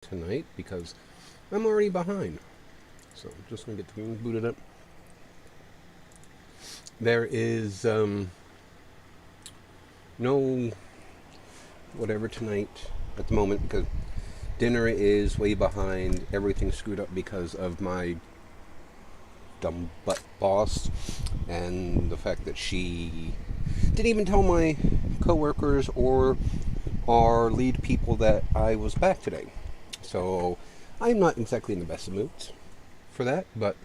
tonight because I'm already behind. So I'm just going to get the game booted up. There is no whatever tonight at the moment because dinner is way behind. Everything's screwed up because of my dumb butt boss and the fact that she didn't even tell my coworkers or our lead people that I was back today. So I'm not exactly in the best of moods for that, but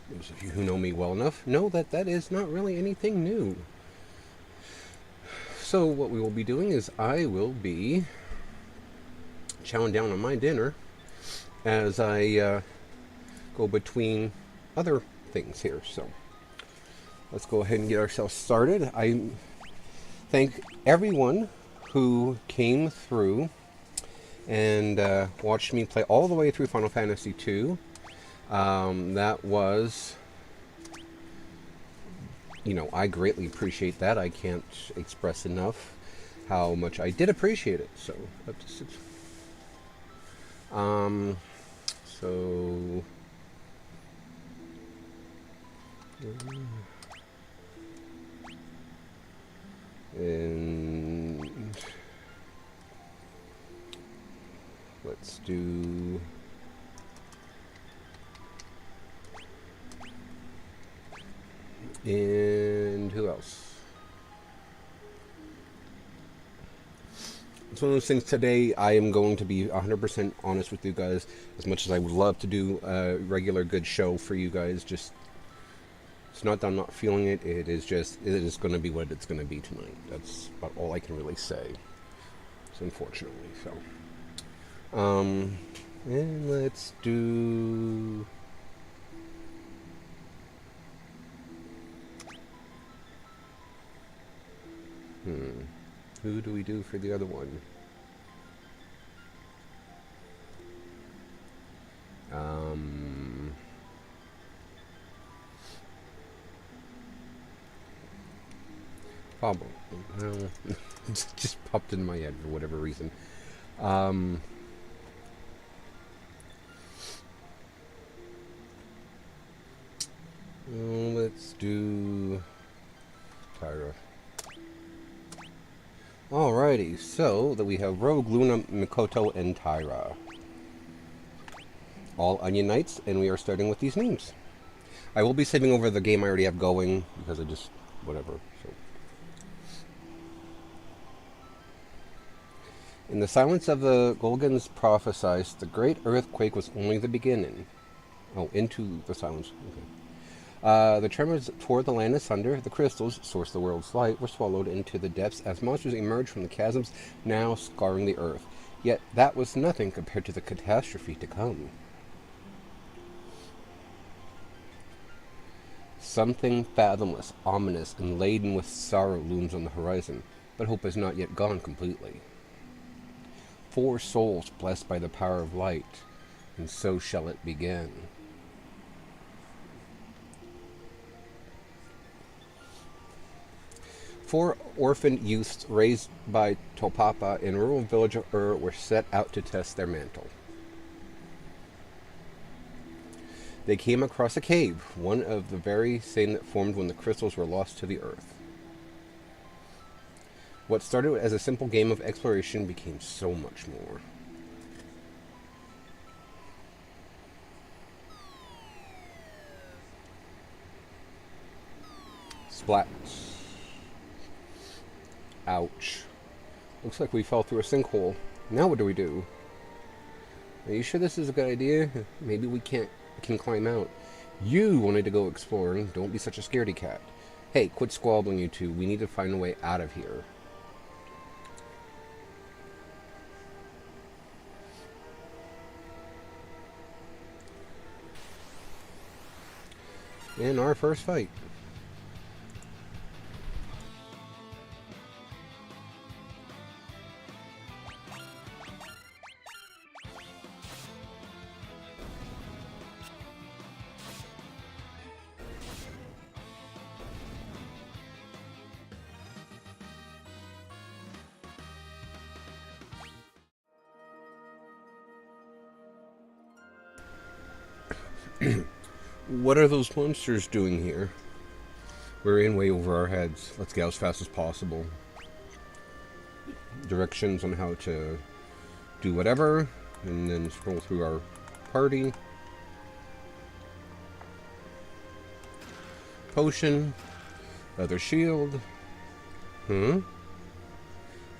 those of you who know me well enough know that that is not really anything new. So what we will be doing is I will be chowing down on my dinner as I go between other things here. So let's go ahead and get ourselves started. I thank everyone who came through and watched me play all the way through Final Fantasy II. That was, I greatly appreciate that. I can't express enough how much I did appreciate it. So, up to six. So. And let's do. And who else? It's one of those things today. I am going to be 100% honest with you guys. As much as I would love to do a regular good show for you guys, just it's not that I'm not feeling it. It is going to be what it's going to be tonight. That's about all I can really say. So unfortunately, so and let's do. Who do we do for the other one? Pablo. Well, it just popped into my head for whatever reason. Let's do Tyra. Alrighty, so that we have Rogue, Luna, Mikoto, and Tyra. All Onion Knights, and we are starting with these names. I will be saving over the game I already have going because I just whatever. So. In the silence of the Golgans prophesied, the great earthquake was only the beginning. Oh, into the silence. Okay. The tremors tore the land asunder. The crystals, source of the world's light, were swallowed into the depths as monsters emerged from the chasms, now scarring the earth. Yet that was nothing compared to the catastrophe to come. Something fathomless, ominous, and laden with sorrow looms on the horizon, but hope has not yet gone completely. 4 souls blessed by the power of light, and so shall it begin. Four orphaned youths raised by Topapa in rural village of Ur were set out to test their mantle. They came across a cave, one of the very same that formed when the crystals were lost to the earth. What started as a simple game of exploration became so much more. Splat. Ouch. Looks like we fell through a sinkhole. Now what do we do? Are you sure this is a good idea? Maybe we can climb out. You wanted to go exploring. Don't be such a scaredy cat. Hey, quit squabbling, you two. We need to find a way out of here. In our first fight. What are those monsters doing here? We're in way over our heads. Let's get as fast as possible. Directions on how to do whatever, and then scroll through our party. Potion. Leather shield.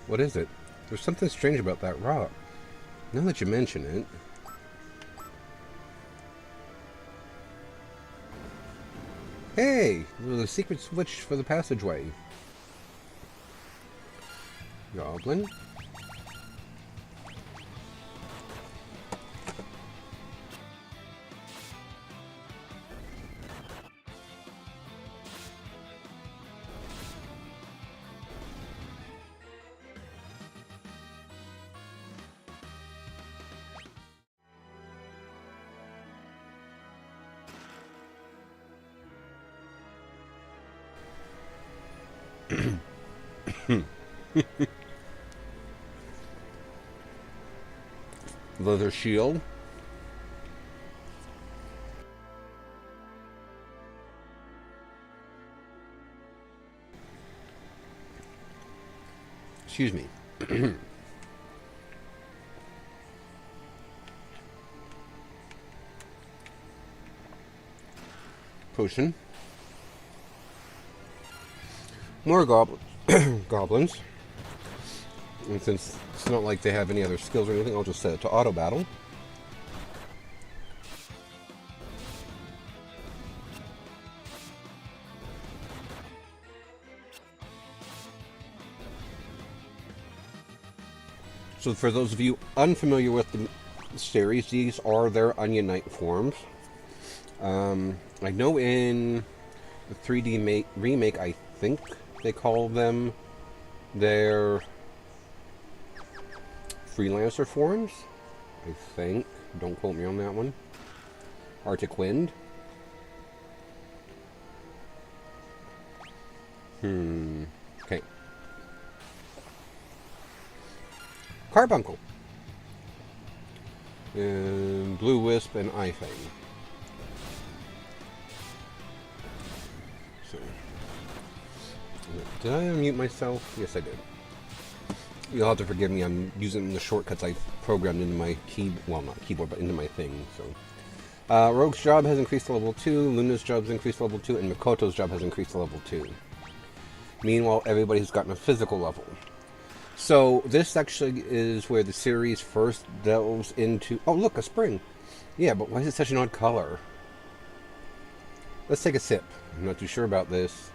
What is it? There's something strange about that rock. Now that you mention it. Hey! There's a secret switch for the passageway. Goblin. Leather shield. Excuse me. Potion. More goblins. And since it's not like they have any other skills or anything, I'll just set it to auto battle. So for those of you unfamiliar with the series, these are their Onion Knight forms. I know in the 3D remake, I think they call them their Freelancer forms, I think. Don't quote me on that one. Arctic Wind. Okay. Carbuncle. And Blue Wisp and Ifang. So, did I unmute myself? Yes, I did. You'll have to forgive me. I'm using the shortcuts I've programmed into my keyboard, but into my thing. So, Rogue's job has increased to level 2. Luna's job has increased to level 2, and Mikoto's job has increased to level 2. Meanwhile, everybody's gotten a physical level. So this actually is where the series first delves into... Oh, look, a spring. Yeah, but why is it such an odd color? Let's take a sip. I'm not too sure about this.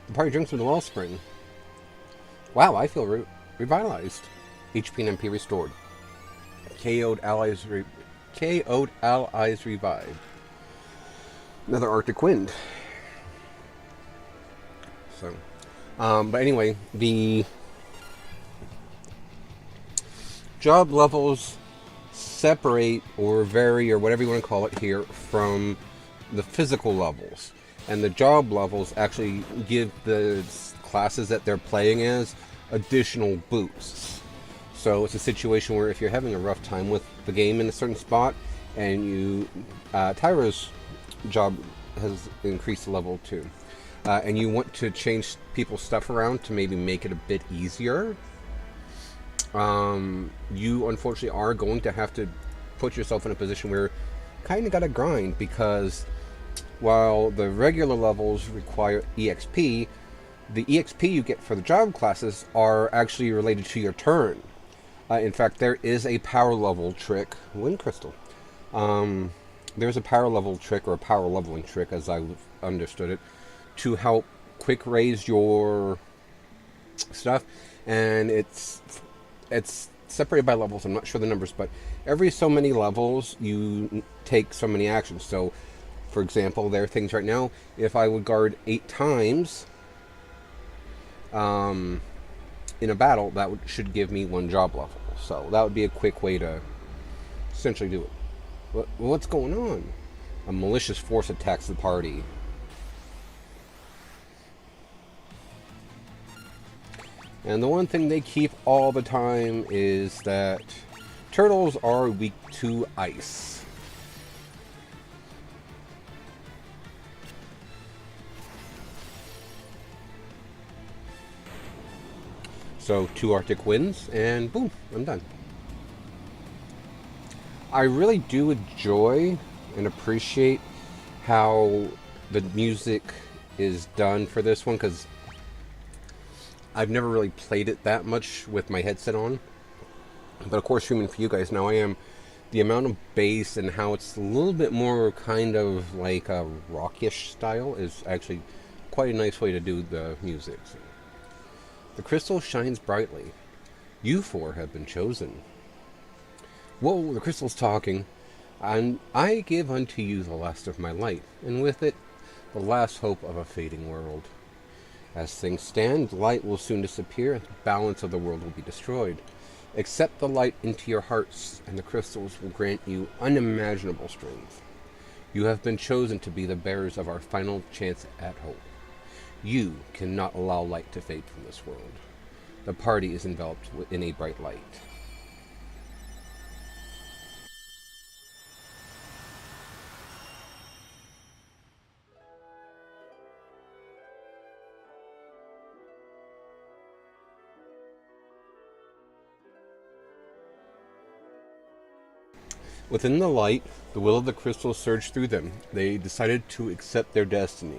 The party drinks from the wellspring. Wow, I feel revitalized. HP and MP restored. KO'd allies revived. Another Arctic Wind. So, but anyway, the job levels separate or vary or whatever you want to call it here from the physical levels. And the job levels actually give the classes that they're playing as additional boosts. So it's a situation where if you're having a rough time with the game in a certain spot, and you, Tyra's job has increased to level 2, and you want to change people's stuff around to maybe make it a bit easier, you unfortunately are going to have to put yourself in a position where you kind of got to grind, because while the regular levels require EXP, the EXP you get for the job classes are actually related to your turn. In fact, there is a power level trick, Wind Crystal. There's a power level trick, or a power leveling trick, as I understood it, to help quick raise your stuff, and it's separated by levels. I'm not sure the numbers, but every so many levels you take so many actions. So, for example, there are things right now. If I would guard 8 times in a battle, that should give me 1 job level. So that would be a quick way to essentially do it. What's going on? A malicious force attacks the party. And the one thing they keep all the time is that turtles are weak to ice. So 2 Arctic winds, and boom, I'm done. I really do enjoy and appreciate how the music is done for this one, because I've never really played it that much with my headset on. But of course, streaming for you guys now, I am. The amount of bass and how it's a little bit more kind of like a rockish style is actually quite a nice way to do the music. So, the crystal shines brightly. You 4 have been chosen. Whoa, the crystal's talking. And I give unto you the last of my light, and with it the last hope of a fading world. As things stand, light will soon disappear, and the balance of the world will be destroyed. Accept the light into your hearts, and the crystals will grant you unimaginable strength. You have been chosen to be the bearers of our final chance at hope. You cannot allow light to fade from this world. The party is enveloped in a bright light. Within the light, the will of the crystal surged through them. They decided to accept their destiny.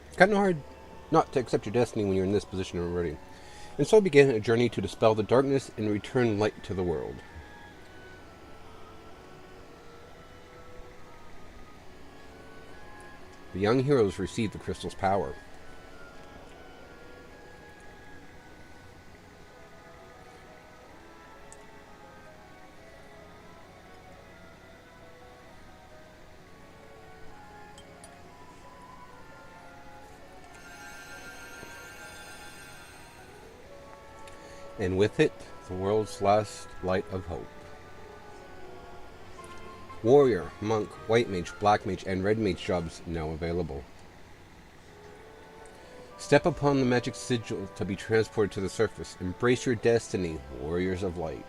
It's kind of hard not to accept your destiny when you're in this position already. And so began a journey to dispel the darkness and return light to the world. The young heroes received the crystal's power. And with it, the world's last light of hope. Warrior, Monk, White Mage, Black Mage, and Red Mage jobs now available. Step upon the magic sigil to be transported to the surface. Embrace your destiny, Warriors of Light.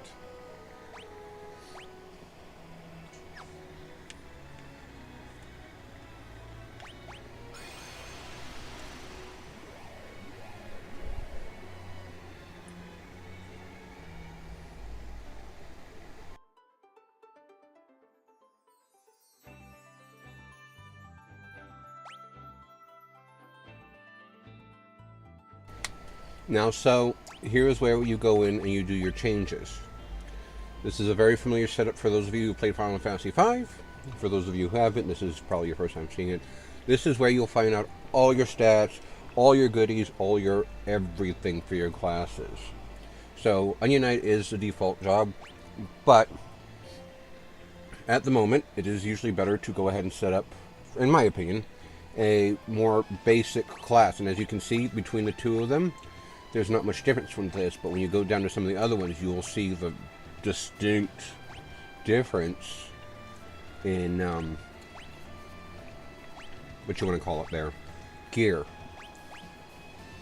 Now, so here's where you go in and you do your changes. This is a very familiar setup for those of you who played Final Fantasy V. For those of you who haven't, this is probably your first time seeing it. This is where you'll find out all your stats, all your goodies, all your everything for your classes. So, Onion Knight is the default job, but at the moment, it is usually better to go ahead and set up, in my opinion, a more basic class. And as you can see, between the two of them, there's not much difference from this, but when you go down to some of the other ones, you will see the distinct difference in, what you want to call it there, gear.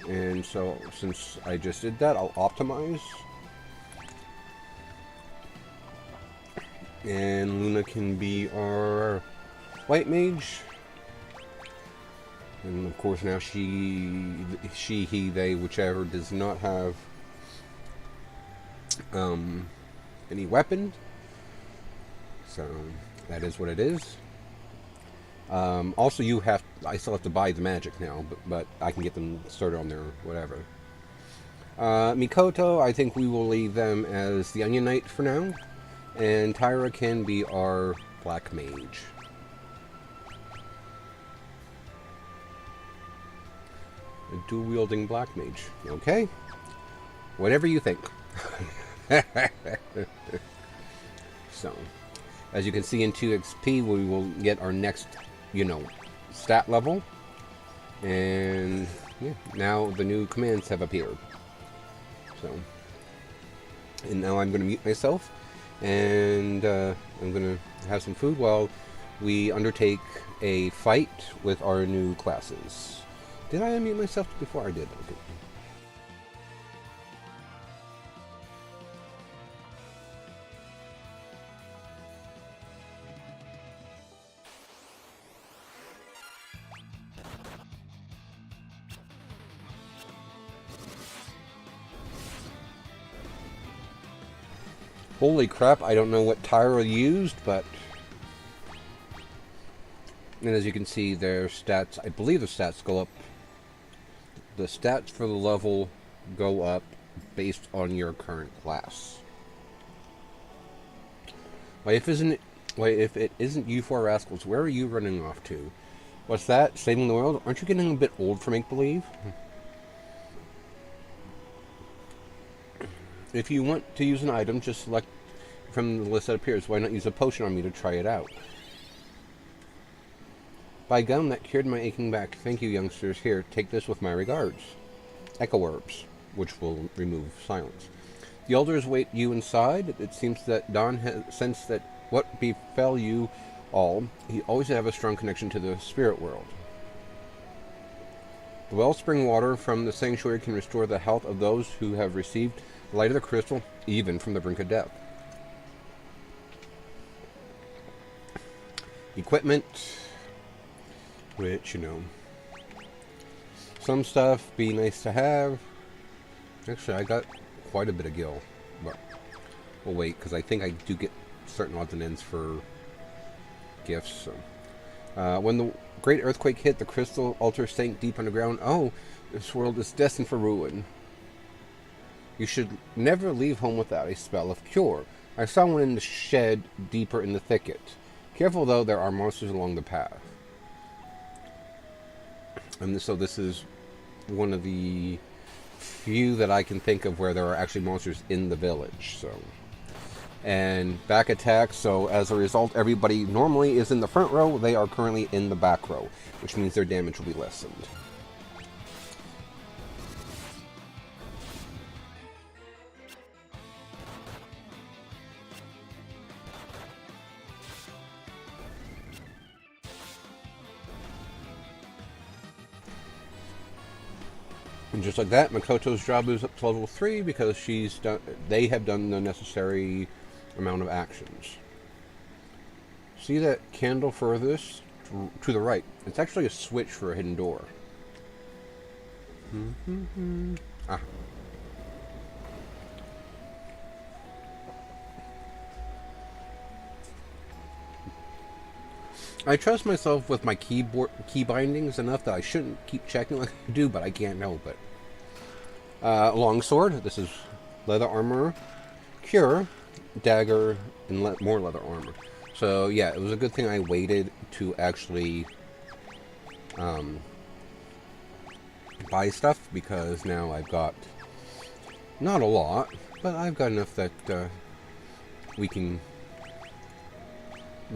And so, since I just did that, I'll optimize. And Luna can be our White Mage. And of course now she, he, they, whichever, does not have any weapon. So that is what it is. Also, I still have to buy the magic now, but I can get them started on their whatever. Mikoto, I think we will leave them as the Onion Knight for now. And Tyra can be our Black Mage. A dual-wielding Black Mage. Okay. Whatever you think. So, as you can see in 2 XP, we will get our next, stat level. And, yeah, now the new commands have appeared. So, and now I'm going to mute myself. And I'm going to have some food while we undertake a fight with our new classes. Did I unmute myself before? I did. Okay. Holy crap, I don't know what Tyra used, but... And as you can see, their stats, I believe the stats go up. The stats for the level go up based on your current class. Why, if it isn't you four rascals, where are you running off to? What's that? Saving the world? Aren't you getting a bit old for make-believe? If you want to use an item, just select from the list that appears. Why not use a potion on me to try it out? By gum, that cured my aching back. Thank you, youngsters. Here, take this with my regards. Echo Herbs, which will remove silence. The elders wait you inside. It seems that Don has sensed that what befell you all, he always have a strong connection to the spirit world. The wellspring water from the sanctuary can restore the health of those who have received the light of the crystal, even from the brink of death. Equipment, which, you know, some stuff be nice to have. Actually, I got quite a bit of gil, but we'll wait, because I think I do get certain odds and ends for gifts. So. When the great earthquake hit, the crystal altar sank deep underground. Oh, this world is destined for ruin. You should never leave home without a spell of cure. I saw one in the shed deeper in the thicket. Careful, though, there are monsters along the path. And so this is one of the few that I can think of where there are actually monsters in the village. So, and back attack. So as a result, everybody normally is in the front row. They are currently in the back row, which means their damage will be lessened. And just like that, Makoto's job is up to level 3 because she's done. They have done the necessary amount of actions. See that candle furthest to the right? It's actually a switch for a hidden door. Ah. I trust myself with my key bindings enough that I shouldn't keep checking like I do, but I can't help it. Longsword. This is leather armor, cure, dagger, and more leather armor. So yeah, it was a good thing I waited to actually buy stuff, because now I've got not a lot, but I've got enough that we can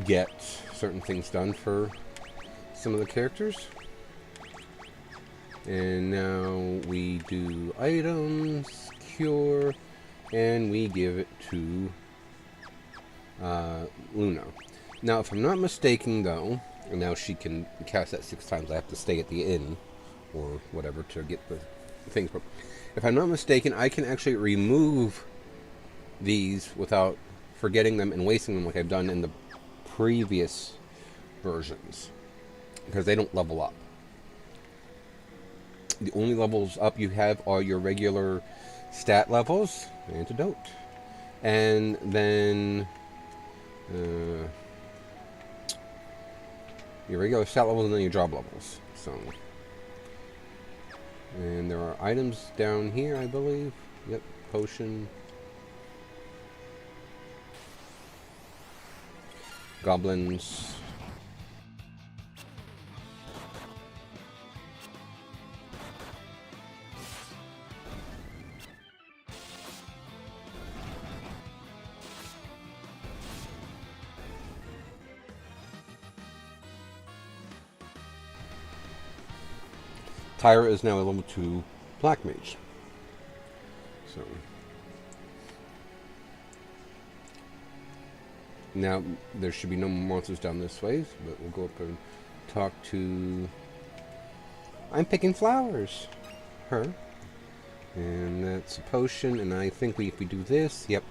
get certain things done for some of the characters. And now we do items, cure, and we give it to Luna. Now, if I'm not mistaken, though, and now she can cast that 6 times, I have to stay at the inn or whatever to get the things. But if I'm not mistaken, I can actually remove these without forgetting them and wasting them like I've done in the previous versions, because they don't level up. The only levels up you have are your regular stat levels, antidote, and then your regular stat levels and then your job levels. So, and there are items down here, I believe. Yep, potion, goblins. Tyra is now a level 2 Black Mage. So now there should be no monsters down this way, but we'll go up and talk to... I'm picking flowers. Her. And that's a potion, and I think if we do this, yep.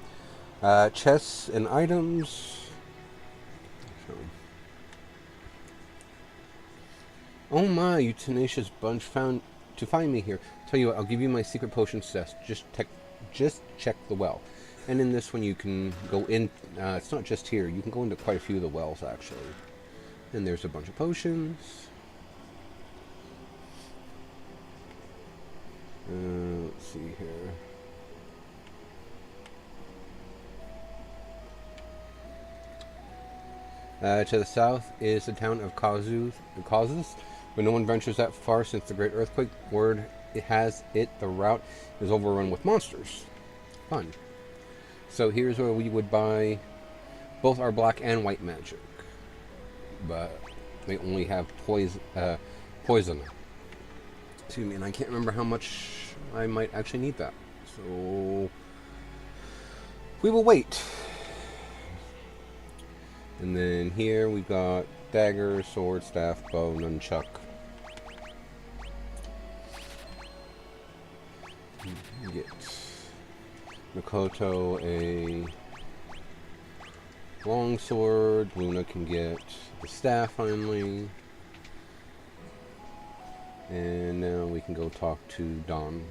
Chests and items. So. Oh my, you tenacious bunch, found to find me here. Tell you what, I'll give you my secret potion chest. Just check the well. And in this one, you can go in. It's not just here. You can go into quite a few of the wells, actually. And there's a bunch of potions. Let's see here. To the south is the town of Causes, but no one ventures that far since the Great Earthquake. Word it has it the route is overrun with monsters. Fun. So here's where we would buy both our black and white magic, but they only have poison. Excuse me, and I can't remember how much I might actually need that. So we will wait. And then here we've got dagger, sword, staff, bow, nunchuck. You get Makoto a long sword. Luna can get the staff finally. And now we can go talk to Don.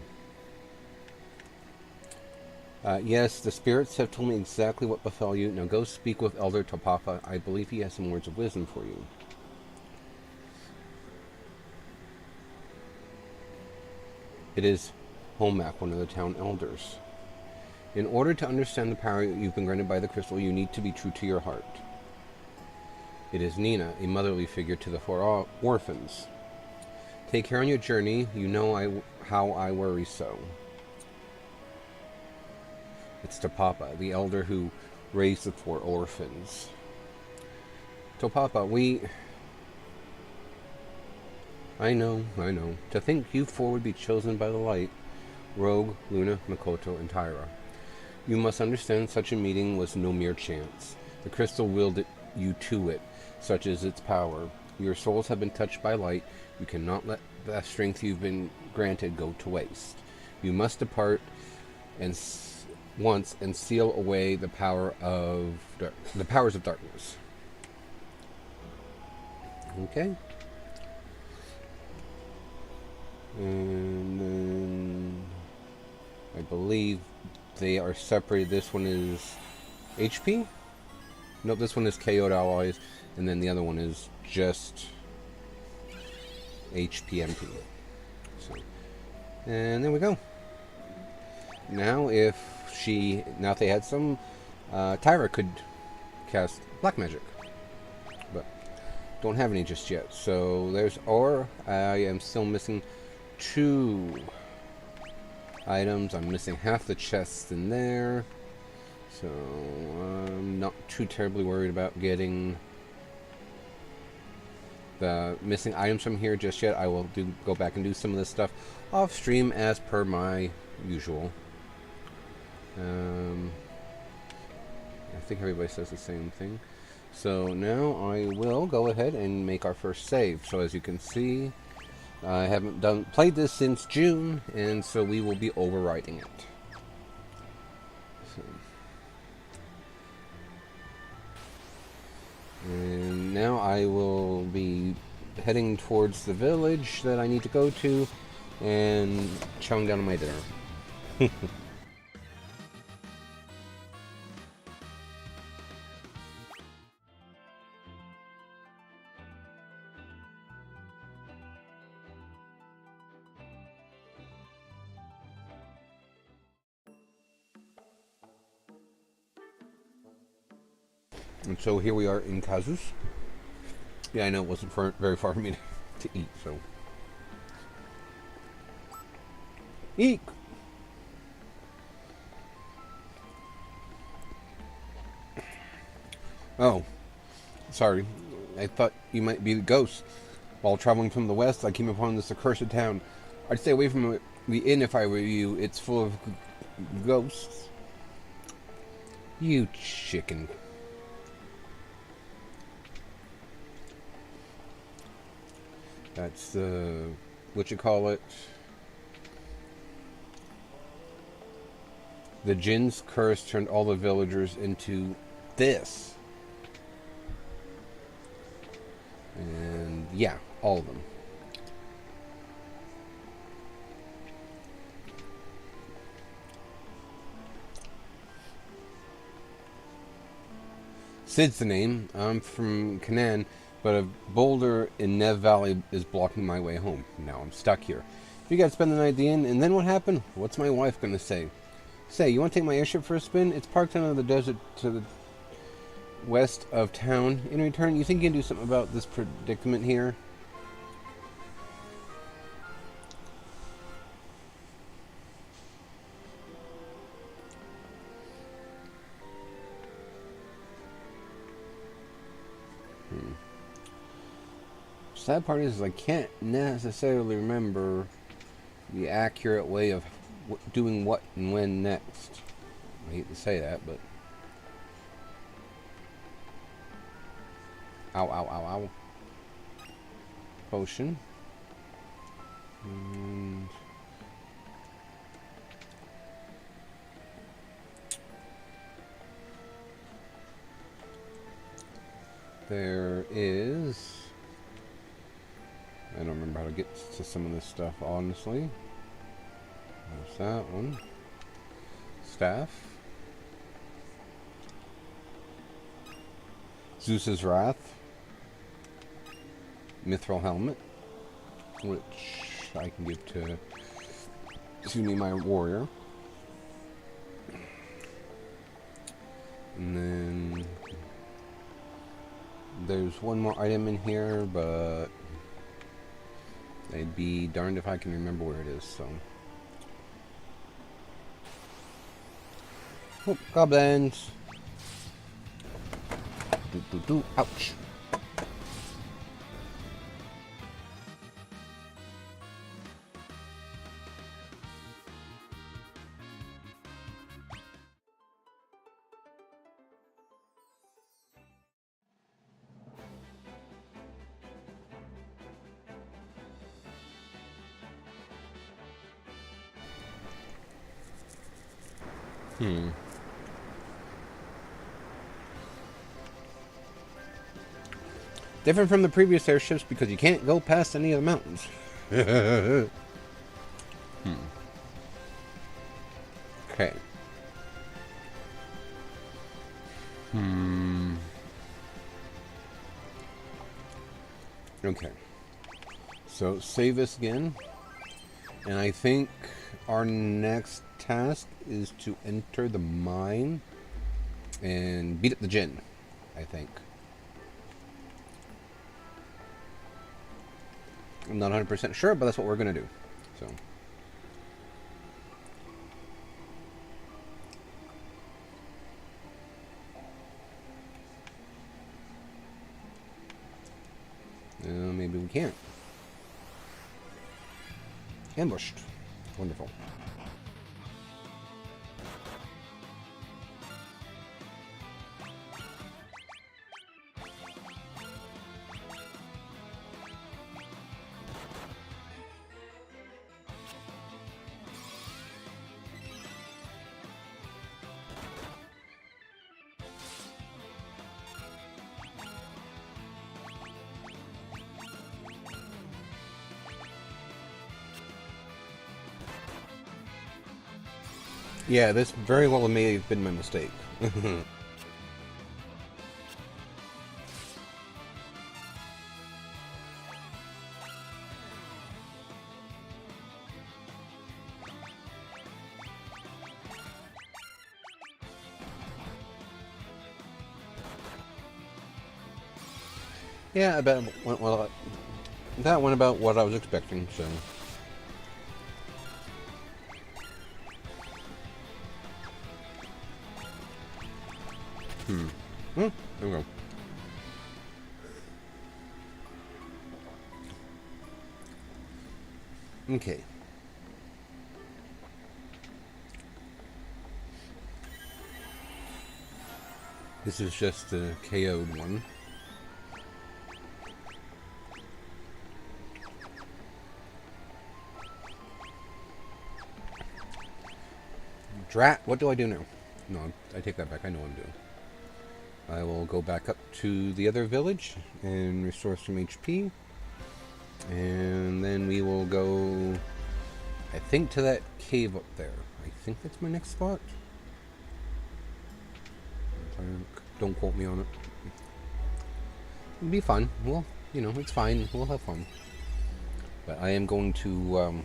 Yes, the spirits have told me exactly what befell you. Now go speak with Elder Topapa. I believe he has some words of wisdom for you. It is Homak, one of the town elders. In order to understand the power you've been granted by the crystal, you need to be true to your heart. It is Nina, a motherly figure to the 4 orphans. Take care on your journey. You know how I worry so. It's Topapa, the elder who raised the 4 orphans. Topapa, I know. To think you 4 would be chosen by the light. Rogue, Luna, Makoto, and Taira. You must understand such a meeting was no mere chance. The crystal willed you to it, such is its power. Your souls have been touched by light. You cannot let the strength you've been granted go to waste. You must depart once and seal away the powers of darkness. Okay. And then I believe they are separated. This one is HP? Nope, this one is KO'd allies, and then the other one is just HPMP. So, and there we go. Now if they had some, Taira could cast black magic, but don't have any just yet. So there's I am still missing 2 items. I'm missing half the chests in there, so I'm not too terribly worried about getting the missing items from here just yet. I will go back and do some of this stuff off stream as per my usual. I think everybody says the same thing. So now I will go ahead and make our first save. So as you can see, I haven't played this since June, and so we will be overriding it. So. And now I will be heading towards the village that I need to go to and chowing down on my dinner. And so here we are in Kazus. Yeah, I know it wasn't very far for me to eat, so. Eek! Oh, sorry. I thought you might be the ghost. While traveling from the west, I came upon this accursed town. I'd stay away from the inn if I were you. It's full of ghosts. You chicken. That's the, what you call it? The Jin's curse turned all the villagers into this. And yeah, all of them. Sid's the name. I'm from Canaan, but a boulder in Nev Valley is blocking my way home. Now I'm stuck here. You gotta spend the night at the inn, and then what happened? What's my wife gonna say? Say, you want to take my airship for a spin? It's parked out of the desert to the west of town. In return, you think you can do something about this predicament here? Sad part is I can't necessarily remember the accurate way of doing what and when next. I hate to say that, but... Ow, ow, ow, ow. Potion. And... there is... I don't remember how to get to some of this stuff, honestly. There's that one. Staff. Zeus's Wrath. Mithril Helmet. Which I can give to Suni, my warrior. And then... there's one more item in here, but... I'd be darned if I can remember where it is, so... Oh, goblins! Do, do, do. Ouch! Different from the previous airships because you can't go past any of the mountains. Okay. Okay. So save this again. And I think our next task is to enter the mine and beat up the Jinn, I think. I'm not 100% sure, but that's what we're going to do. So. Maybe we can't. Ambushed. Wonderful. Yeah, this very well may have been my mistake. Yeah, I bet that went about what I was expecting, so... There we go. Okay. This is just the KO'd one. Drat, what do I do now? No, I take that back. I know what I'm doing. I will go back up to the other village and restore some HP. And then we will go, I think, to that cave up there. I think that's my next spot. Don't quote me on it. It'll be fun. Well, it's fine. We'll have fun. But I am going to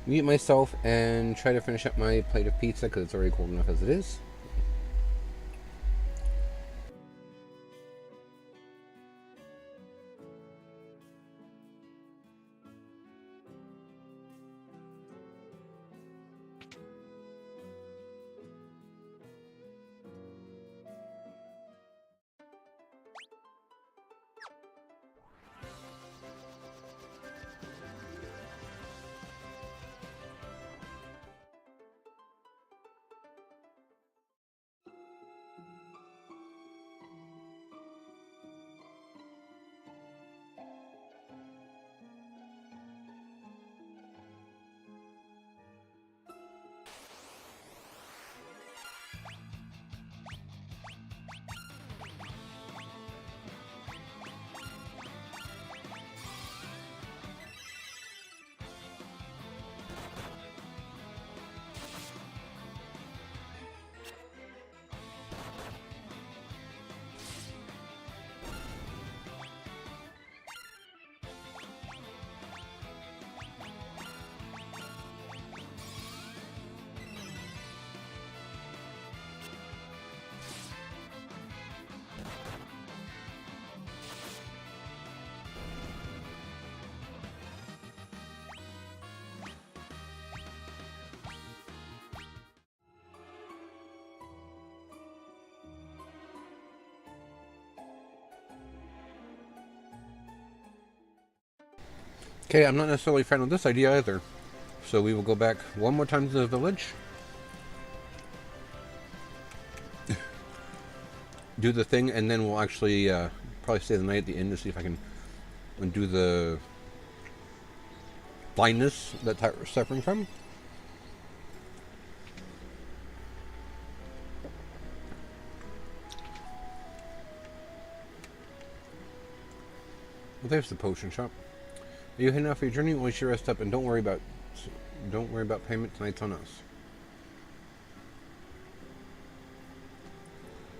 mute myself and try to finish up my plate of pizza because it's already cold enough as it is. Okay, I'm not necessarily a fan of this idea either. So we will go back one more time to the village. Do the thing, and then we'll actually probably stay the night at the inn to see if I can undo the blindness that we're suffering from. Well, there's the potion shop. Are you heading out for your journey? Well, you should rest up and don't worry about payment. Tonight's on us.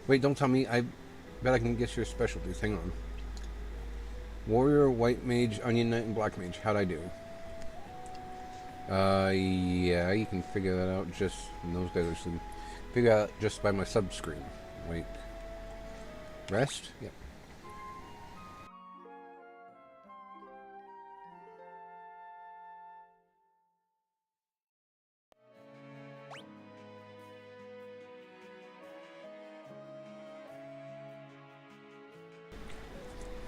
Wait, don't tell me. I bet I can guess your specialties. Hang on. Warrior, White Mage, Onion Knight, and Black Mage. How'd I do? Yeah, you can figure that out just... those guys are sleeping. Figure out just by my sub-screen. Wait. Rest? Yep.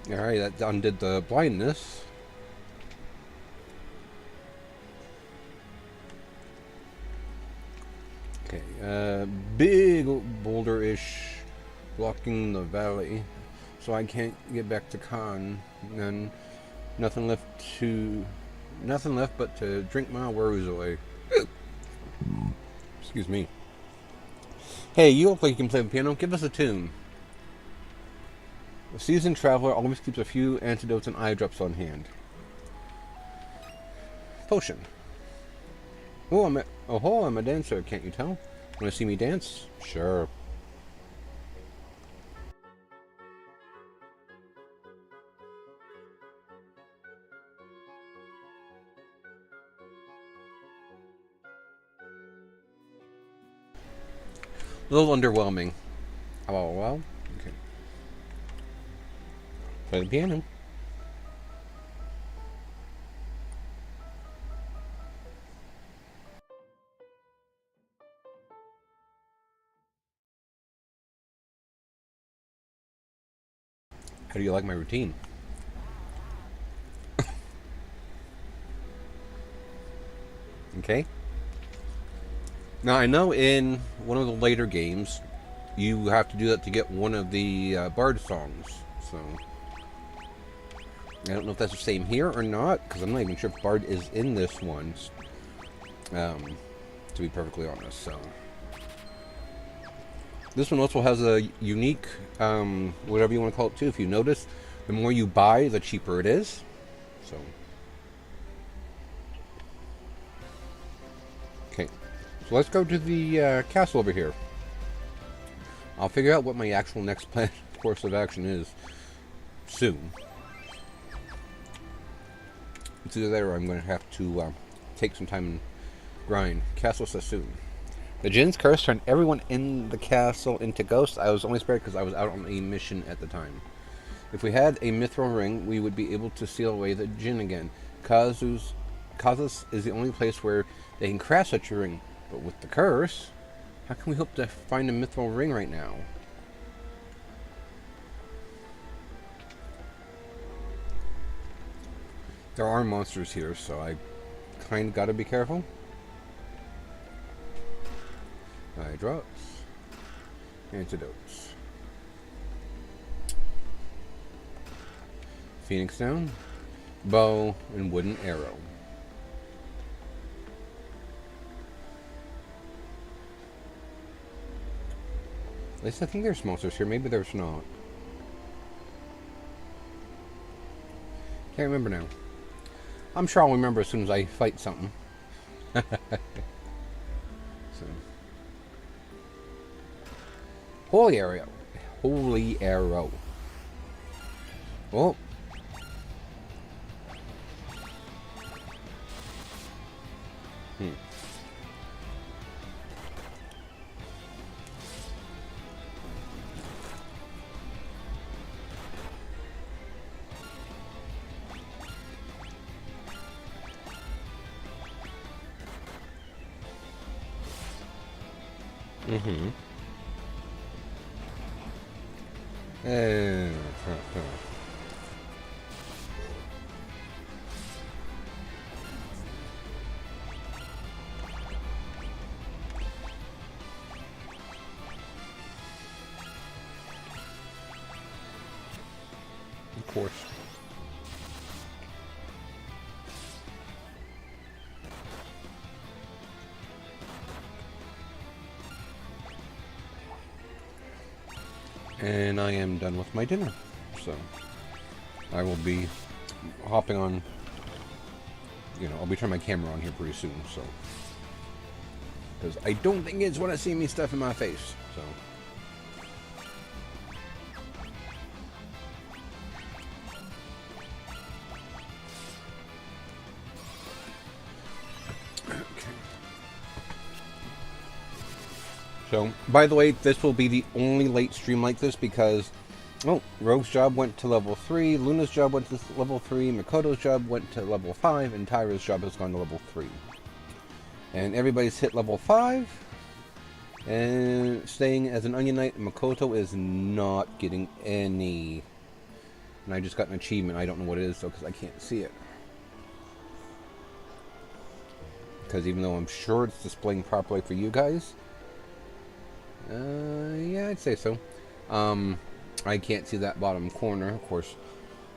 Alright, that undid the blindness. Okay, big boulder-ish blocking the valley, so I can't get back to Khan, and nothing left but to drink my worries away. Excuse me. Hey, you look like you can play the piano. Give us a tune. A seasoned traveler always keeps a few antidotes and eye drops on hand. Potion. Oh, I'm a dancer, can't you tell? Want to see me dance? Sure. A little underwhelming. Oh, well. Okay. Play the piano. How do you like my routine? Okay. Now, I know in one of the later games, you have to do that to get one of the Bard songs, so... I don't know if that's the same here or not, because I'm not even sure if Bard is in this one, to be perfectly honest, so... This one also has a unique, whatever you want to call it too. If you notice, the more you buy, the cheaper it is, so... Okay, so let's go to the castle over here. I'll figure out what my actual next plan course of action is. soon. It's either that or I'm going to have to take some time and grind. Castle Sassoon. The Jin's curse turned everyone in the castle into ghosts. I was only spared because I was out on a mission at the time. If we had a mithril ring, we would be able to seal away the Jin again. Kazus is the only place where they can craft such a ring. But with the curse, how can we hope to find a mithril ring right now? There are monsters here, so I kind of got to be careful. Eye drops. Antidotes. Phoenix down. Bow and wooden arrow. At least I think there's monsters here. Maybe there's not. Can't remember now. I'm sure I'll remember as soon as I fight something. So. Holy arrow. Holy arrow. Oh. Mm-hmm. Of course. And I am done with my dinner, so I will be hopping on, I'll be turning my camera on here pretty soon, so, because I don't think it's want to see me stuff in my face, so. So, by the way, this will be the only late stream like this because, Rogue's job went to level 3, Luna's job went to level 3, Makoto's job went to level 5, and Tyra's job has gone to level 3. And everybody's hit level 5, and staying as an Onion Knight, Makoto is not getting any. And I just got an achievement, I don't know what it is though, because I can't see it. Because even though I'm sure it's displaying properly for you guys, yeah, I'd say so. I can't see that bottom corner. Of course,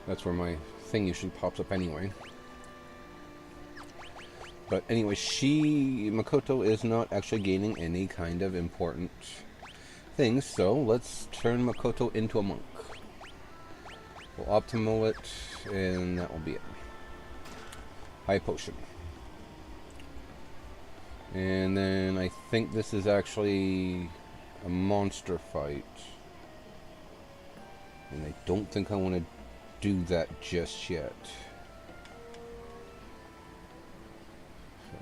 that's where my thing usually pops up anyway. But anyway, Makoto is not actually gaining any kind of important things, so let's turn Makoto into a monk. We'll optimal it, and that will be it. High potion. And then I think this is actually a monster fight, and I don't think I want to do that just yet. So,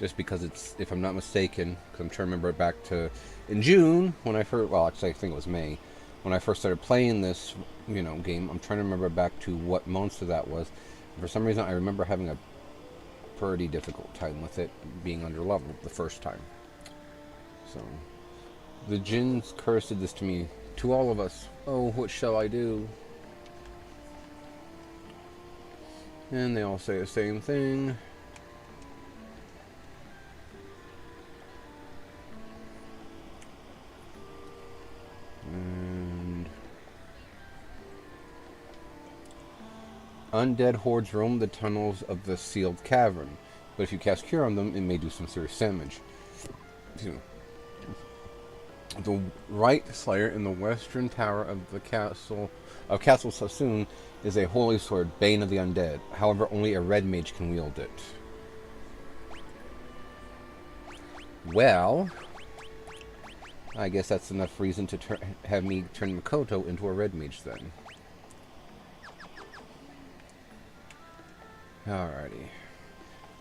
just because it's, if I'm not mistaken, because I'm trying to remember back to in June when I first, well, actually I think it was May when I first started playing this, game. I'm trying to remember back to what monster that was. And for some reason, I remember having a pretty difficult time with it being under level the first time. So, the Jin's curse did this to me, to all of us. Oh, what shall I do? And they all say the same thing. And undead hordes roam the tunnels of the sealed cavern, but if you cast Cure on them, it may do some serious damage. The Right Slayer in the western tower of the Castle Sassoon is a holy sword, Bane of the Undead. However, only a red mage can wield it. Well, I guess that's enough reason to have me turn Makoto into a red mage then. Alrighty.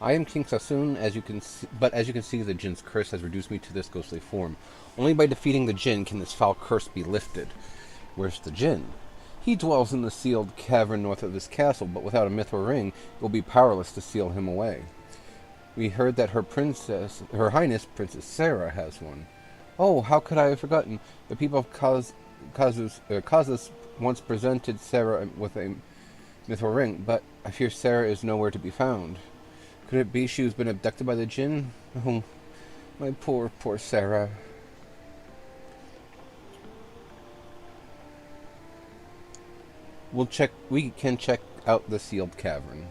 I am King Sassoon, as you can see, but as you can see, the Jin's curse has reduced me to this ghostly form. Only by defeating the Jin can this foul curse be lifted. Where's the Jin? He dwells in the sealed cavern north of this castle, but without a mithril ring, it will be powerless to seal him away. We heard that Her Highness Princess Sarah, has one. Oh, how could I have forgotten? The people of Kazus once presented Sarah with a mithril ring, but I fear Sarah is nowhere to be found. Could it be she has been abducted by the Jin? Oh, my poor, poor Sarah. We can check out the sealed cavern.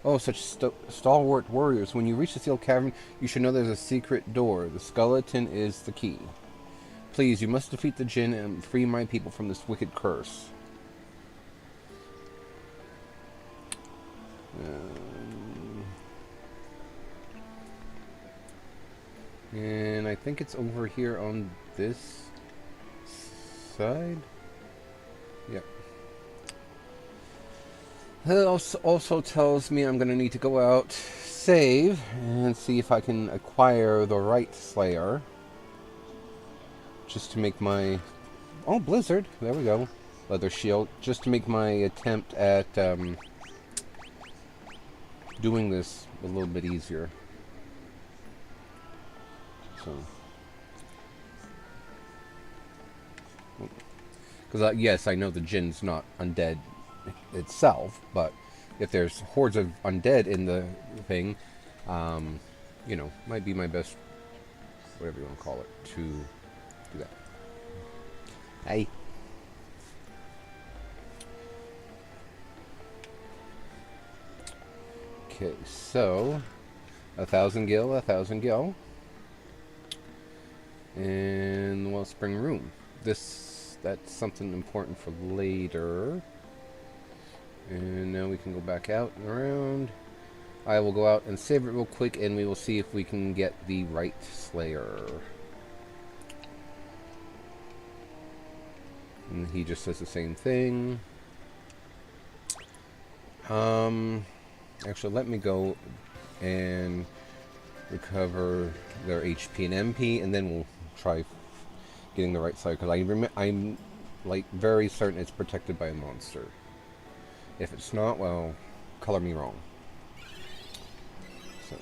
Oh, such stalwart warriors. When you reach the sealed cavern, you should know there's a secret door. The skeleton is the key. Please, you must defeat the Jin and free my people from this wicked curse. And I think it's over here on this side. Yep. It also tells me I'm going to need to go out, save, and see if I can acquire the right Slayer. Just to make my... Oh, Blizzard. There we go. Leather shield. Just to make my attempt at doing this a little bit easier. So... Because, yes, I know the Jin's not undead itself, but if there's hordes of undead in the thing, you know, might be my best, whatever you want to call it, to do that. Hey. Okay, so 1,000 gil, 1,000 gil, and the Wellspring Room. That's something important for later. And now we can go back out and around. I will go out and save it real quick, and we will see if we can get the right Slayer. And he just says the same thing. Actually, let me go and recover their HP and MP, and then we'll try getting the right Slayer, because I'm like very certain it's protected by a monster. If it's not, well, color me wrong. So.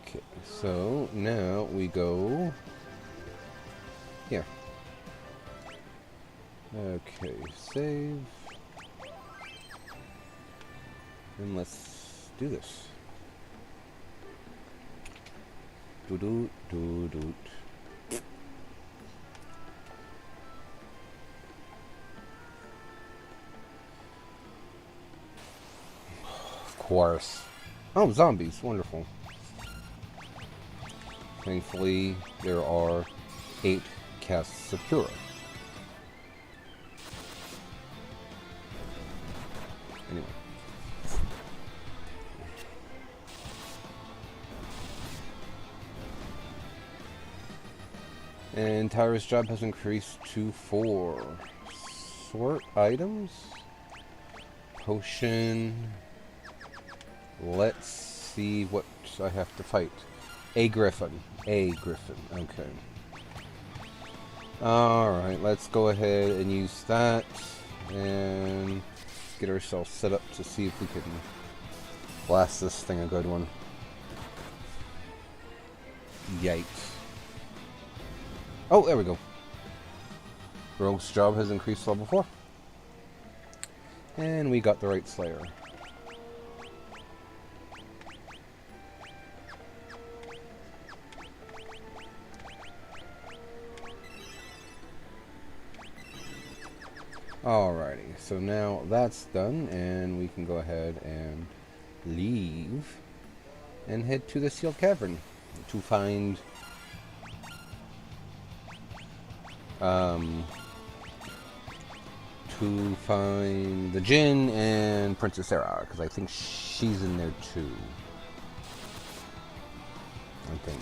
Okay, so now we go here. Okay, save. And let's do this. Do. Of course. Oh, zombies. Wonderful. Thankfully, there are 8 casts of Cura. Anyway. And Tyra's job has increased to 4. Sort items. Potion. Let's see what I have to fight. A Griffin. Okay. Alright, let's go ahead and use that. And get ourselves set up to see if we can blast this thing a good one. Yikes. Oh, there we go. Rogue's job has increased to level 4. And we got the right Slayer. Alrighty, so now that's done, and we can go ahead and leave and head to the sealed cavern to find to find the Jinn and Princess Sarah, because I think she's in there too. I think.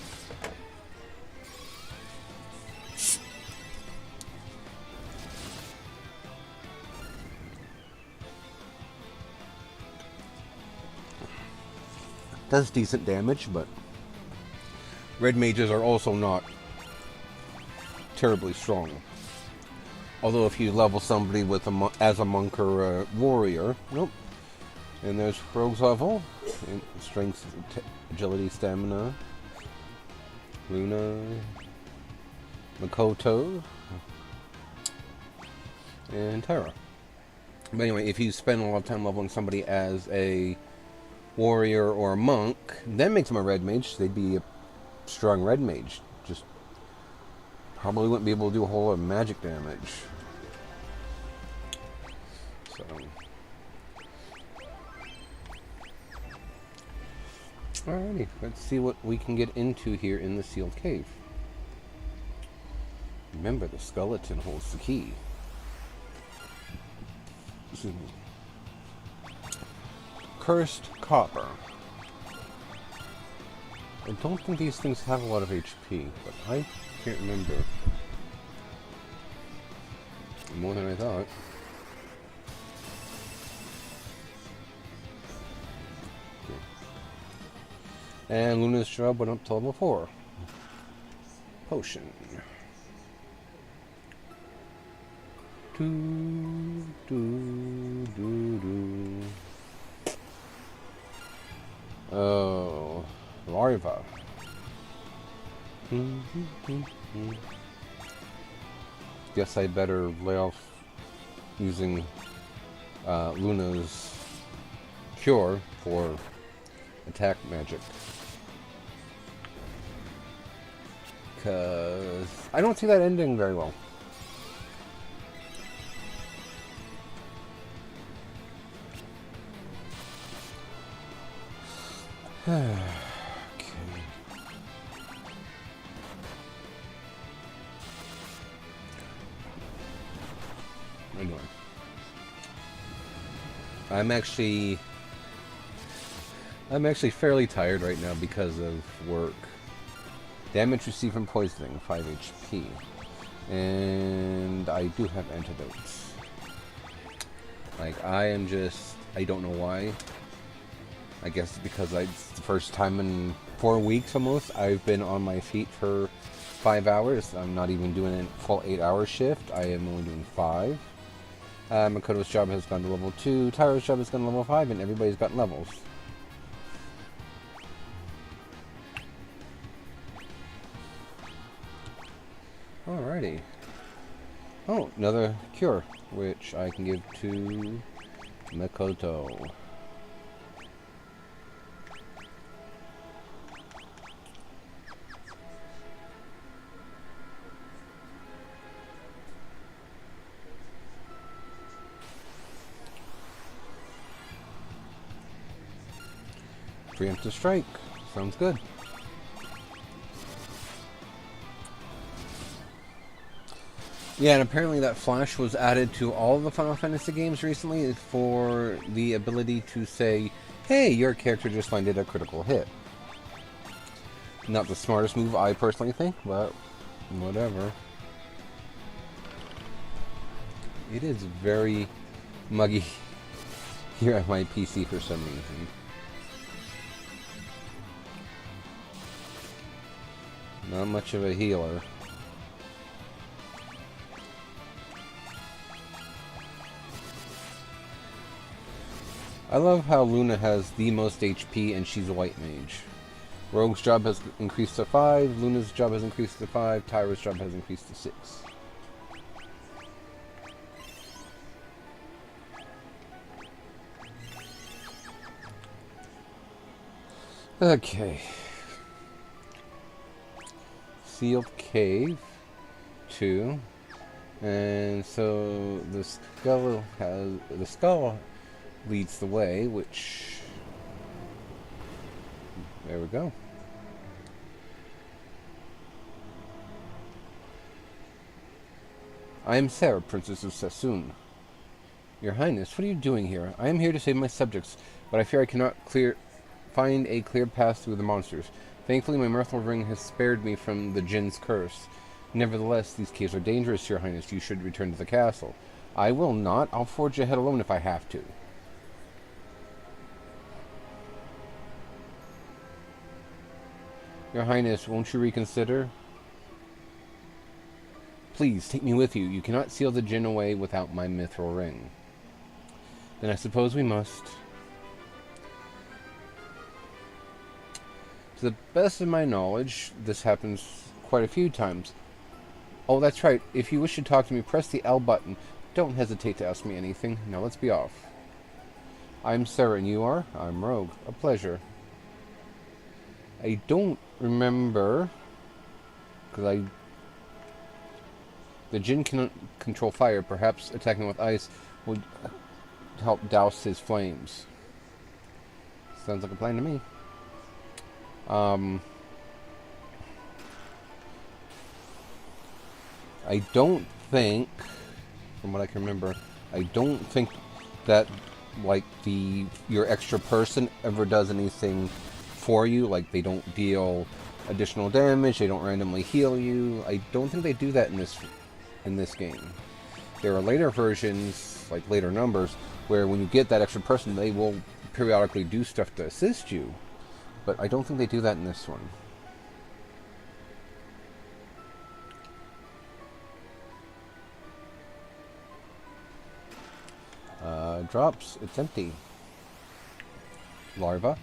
Does decent damage, but red mages are also not terribly strong. Although if you level somebody with as a monk or a warrior, nope. And there's rogue's level, and strength, agility, stamina, Luna, Makoto, and Terra. But anyway, if you spend a lot of time leveling somebody as a warrior or a monk, that makes them a red mage. They'd be a strong red mage. Just probably wouldn't be able to do a whole lot of magic damage. So, alrighty, let's see what we can get into here in the sealed cave. Remember, the skeleton holds the key. Excuse me. Cursed copper. I don't think these things have a lot of HP, but I can't remember. More than I thought. Okay. And Luna's job went up to level 4. Potion. Do, do, do, do. Oh, larva. Guess I better lay off using Luna's cure for attack magic. Because I don't see that ending very well. Okay. Anyway. I'm actually fairly tired right now because of work. Damage received from poisoning, 5 HP. And I do have antidotes. Like, I don't know why. I guess because it's the first time in 4 weeks almost I've been on my feet for 5 hours. I'm not even doing a full 8-hour shift. I am only doing 5. Makoto's job has gone to level 2. Tyro's job has gone to level 5, and everybody's got levels. Alrighty. Oh, another cure, which I can give to Makoto. Preemptive strike. Sounds good. Yeah, and apparently that flash was added to all the Final Fantasy games recently for the ability to say, hey, your character just landed a critical hit. Not the smartest move, I personally think, but whatever. It is very muggy here at my PC for some reason. Not much of a healer. I love how Luna has the most HP and she's a white mage. Rogue's job has increased to 5, Luna's job has increased to 5, Tyra's job has increased to 6. Okay. Sealed cave 2, and so the skull leads the way, which there we go. I am Sarah, Princess of Sassoon. Your Highness, what are you doing here? I am here to save my subjects, but I fear I cannot find a clear path through the monsters. Thankfully, my mirthful ring has spared me from the Jinn's curse. Nevertheless, these caves are dangerous, Your Highness. You should return to the castle. I will not. I'll forge ahead alone if I have to. Your Highness, won't you reconsider? Please, take me with you. You cannot seal the Jinn away without my mithril ring. Then I suppose we must. To the best of my knowledge, this happens quite a few times. Oh, that's right. If you wish to talk to me, press the L button. Don't hesitate to ask me anything. Now let's be off. I'm Sarah, and you are? I'm Rogue. A pleasure. I don't remember, because the Jinn cannot control fire. Perhaps attacking with ice would help douse his flames. Sounds like a plan to me. I don't think, from what I can remember, I don't think that like your extra person ever does anything for you. Like, they don't deal additional damage, they don't randomly heal you. I don't think they do that in this game. There are later versions, like later numbers, where when you get that extra person, they will periodically do stuff to assist you. But I don't think they do that in this one. Drops. It's empty. Larva.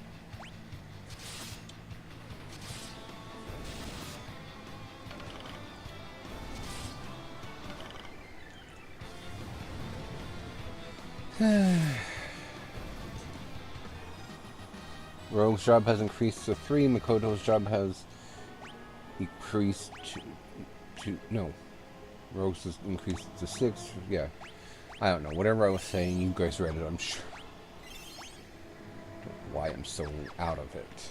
Rogue's job has increased to 3. Makoto's job has increased to no. Rogue's has increased to 6. Yeah. I don't know. Whatever I was saying, you guys read it, I'm sure. Don't know why I'm so out of it.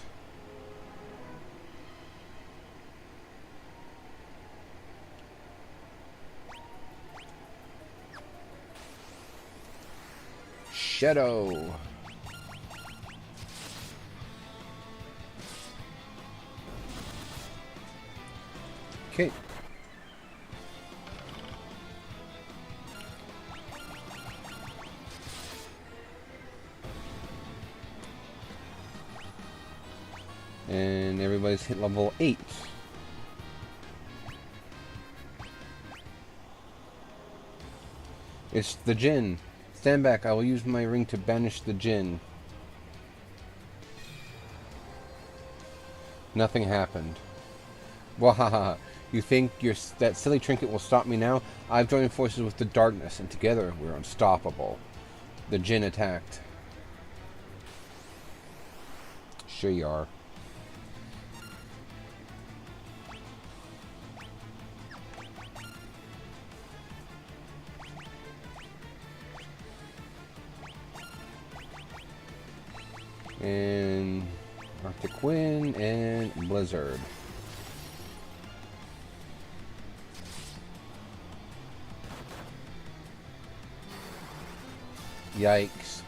Shadow. Okay. And everybody's hit level 8. It's the Jinn. Stand back. I will use my ring to banish the Jinn. Nothing happened. Wahaha. You think that silly trinket will stop me now? I've joined forces with the darkness, and together we're unstoppable. The Jinn attacked. Sure you are. And Arctic Wind and Blizzard. Yikes.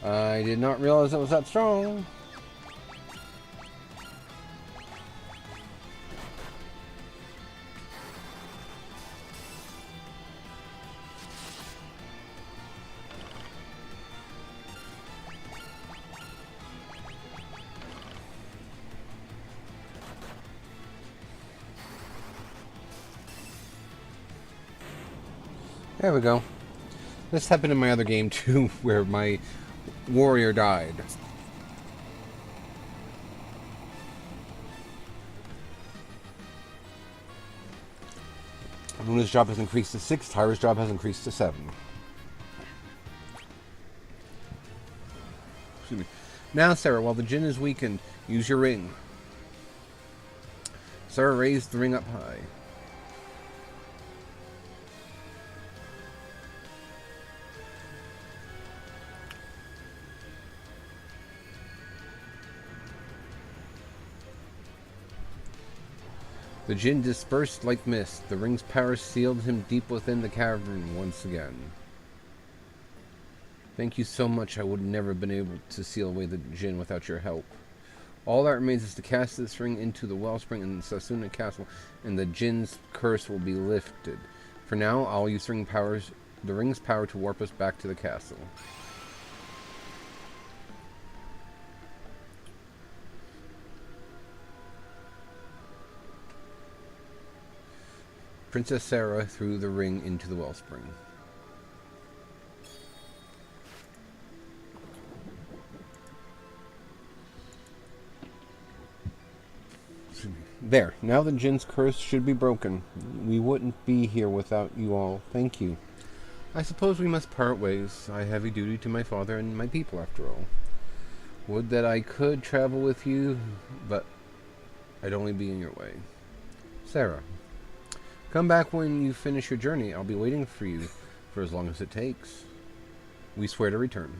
I did not realize it was that strong. There we go. This happened in my other game too, where my warrior died. Luna's job has increased to 6, Tyra's job has increased to 7. Excuse me. Now, Sarah, while the Jinn is weakened, use your ring. Sarah raised the ring up high. The Jinn dispersed like mist. The ring's power sealed him deep within the cavern once again. Thank you so much. I would never have been able to seal away the Jinn without your help. All that remains is to cast this ring into the wellspring in Sasuna Castle, and the Jinn's curse will be lifted. For now, I'll use the ring's power to warp us back to the castle. Princess Sarah threw the ring into the wellspring. There. Now the Jinn's curse should be broken. We wouldn't be here without you all. Thank you. I suppose we must part ways. I have a duty to my father and my people, after all. Would that I could travel with you, but I'd only be in your way. Sarah. Come back when you finish your journey. I'll be waiting for you for as long as it takes. We swear to return.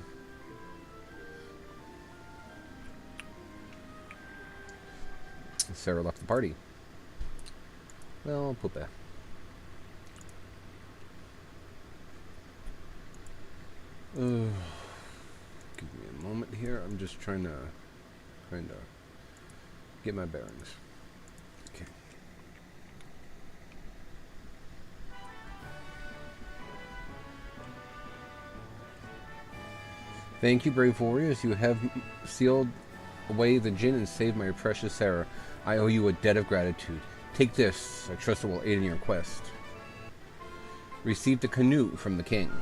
Sarah left the party. Well, I'll put that. Give me a moment here. I'm just trying to kind of get my bearings. Okay. Thank you, brave warriors. You have sealed away the Jinn and saved my precious Sarah. I owe you a debt of gratitude. Take this. I trust it will aid in your quest. Received a canoe from the king.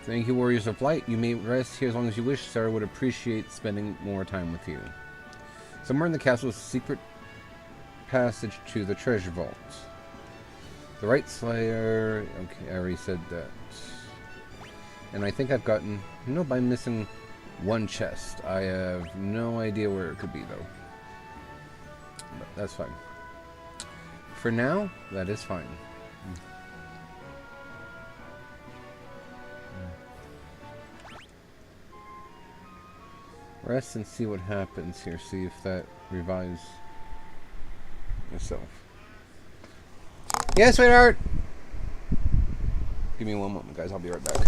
Thank you, warriors of light. You may rest here as long as you wish. Sarah would appreciate spending more time with you. Somewhere in the castle is a secret passage to the treasure vault. The Right Slayer... Okay, I already said that. And I think I've gotten... Nope, I'm missing one chest. I have no idea where it could be, though. But that's fine. For now, that is fine. Rest and see what happens here. See if that revives myself. Yes, sweetheart! Give me one moment, guys. I'll be right back.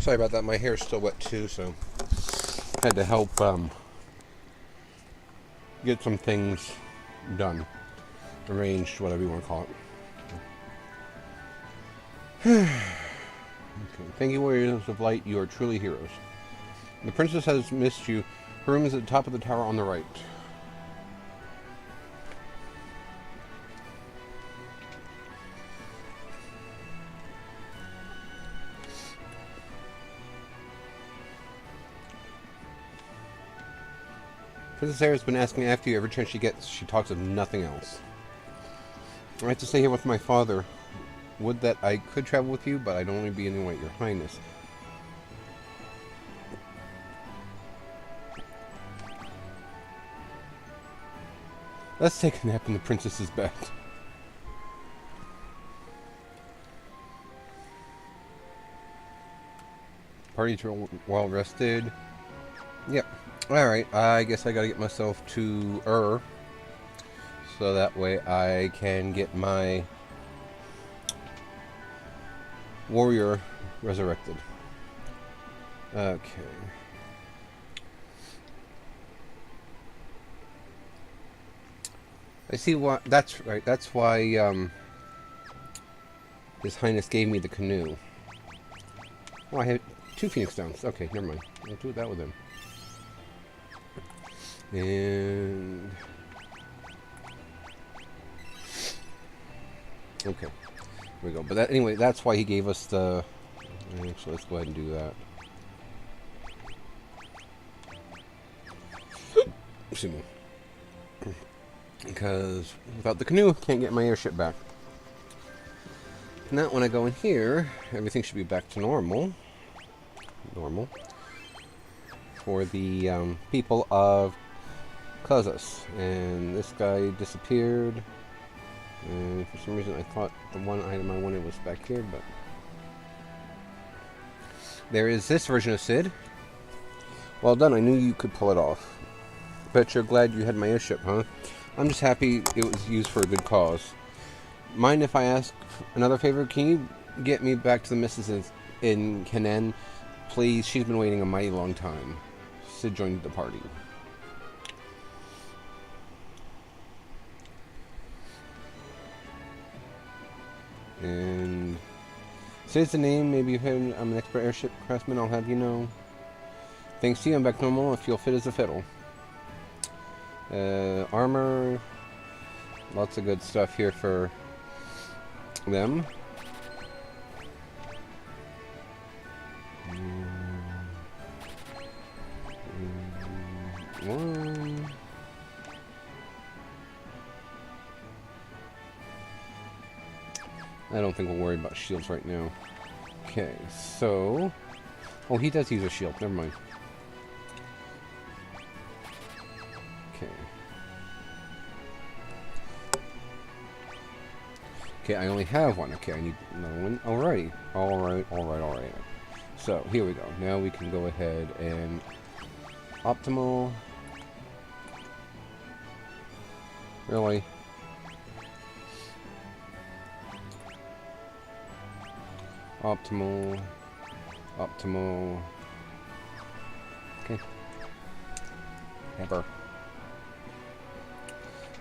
Sorry about that. My hair's still wet too, so had to help get some things done, arranged, whatever you want to call it. Okay. Thank you, warriors of light. You are truly heroes. The princess has missed you. Her room is at the top of the tower on the right. Princess Sarah's been asking after you every chance she gets. She talks of nothing else. I have to stay here with my father. Would that I could travel with you, but I'd only be in the way, Your Highness. Let's take a nap in the princess's bed. Party's well rested. Yep. Alright, I guess I gotta get myself to so that way I can get my warrior resurrected. Okay. I see what. That's right. That's why His Highness gave me the canoe. Oh, I had 2 Phoenix Stones. Okay, never mind. I'll do that with him. And okay, here we go. But that, anyway, that's why he gave us the. Actually, let's go ahead and do that. Excuse me. Because without the canoe, can't get my airship back. Now, when I go in here, everything should be back to normal. For the people of Kazas. And this guy disappeared. And for some reason, I thought the one item I wanted was back here, but there is this version of Sid. Well done. I knew you could pull it off. Bet you're glad you had my airship, huh? I'm just happy it was used for a good cause. Mind if I ask another favor? Can you get me back to the missus in Canaan? Please, she's been waiting a mighty long time. Sid joined the party. And Sid's the name. Maybe you've heard I'm an expert airship craftsman. I'll have you know. Thanks to you, I'm back normal. I feel fit as a fiddle. Armor, lots of good stuff here for them. One. I don't think we'll worry about shields right now. Okay, so oh, he does use a shield. Never mind. Okay, I only have one. Okay, I need another one. Alrighty. Alright. So, here we go. Now we can go ahead and optimal. Really? Optimal. Okay. Ever.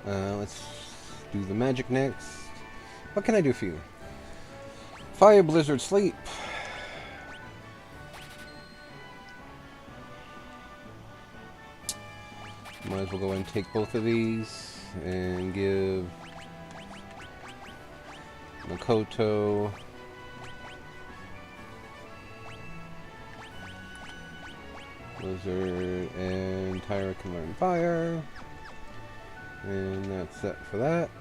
Let's do the magic next. What can I do for you? Fire, blizzard, sleep. Might as well go and take both of these and give Makoto blizzard, and Tyra can learn fire. And that's it for that.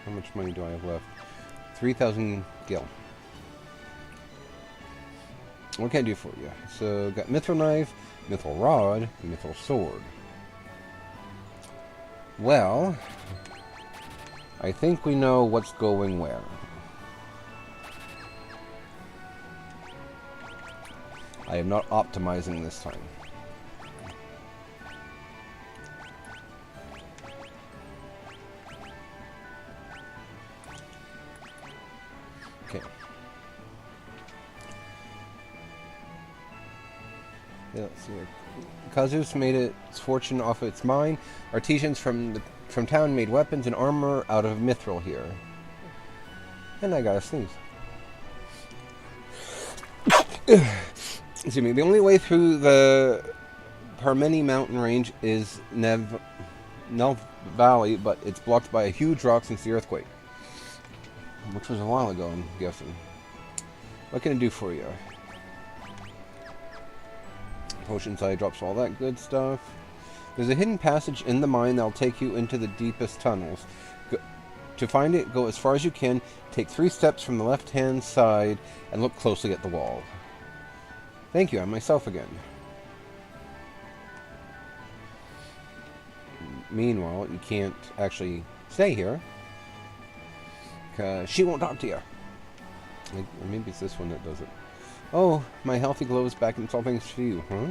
How much money do I have left? 3,000 gil. What can I do for you? So, got mithril knife, mithril rod, and mithril sword. Well, I think we know what's going where. I am not optimizing this time. Yeah, let's see here. Kazus made its fortune off of its mine. Artisans from town made weapons and armor out of mithril here. And I gotta sneeze. Excuse me. The only way through the Parmeni mountain range is Nev Valley, but it's blocked by a huge rock since the earthquake. Which was a while ago, I'm guessing. What can I do for you? Potion side drops all that good stuff. There's a hidden passage in the mine that'll take you into the deepest tunnels. To find it, go as far as you can, take 3 steps from the left-hand side, and look closely at the wall. Thank you, I'm myself again. Meanwhile, you can't actually stay here, because she won't talk to you. Or maybe it's this one that does it. Oh, my healthy glow is back and it's all thanks to you, huh?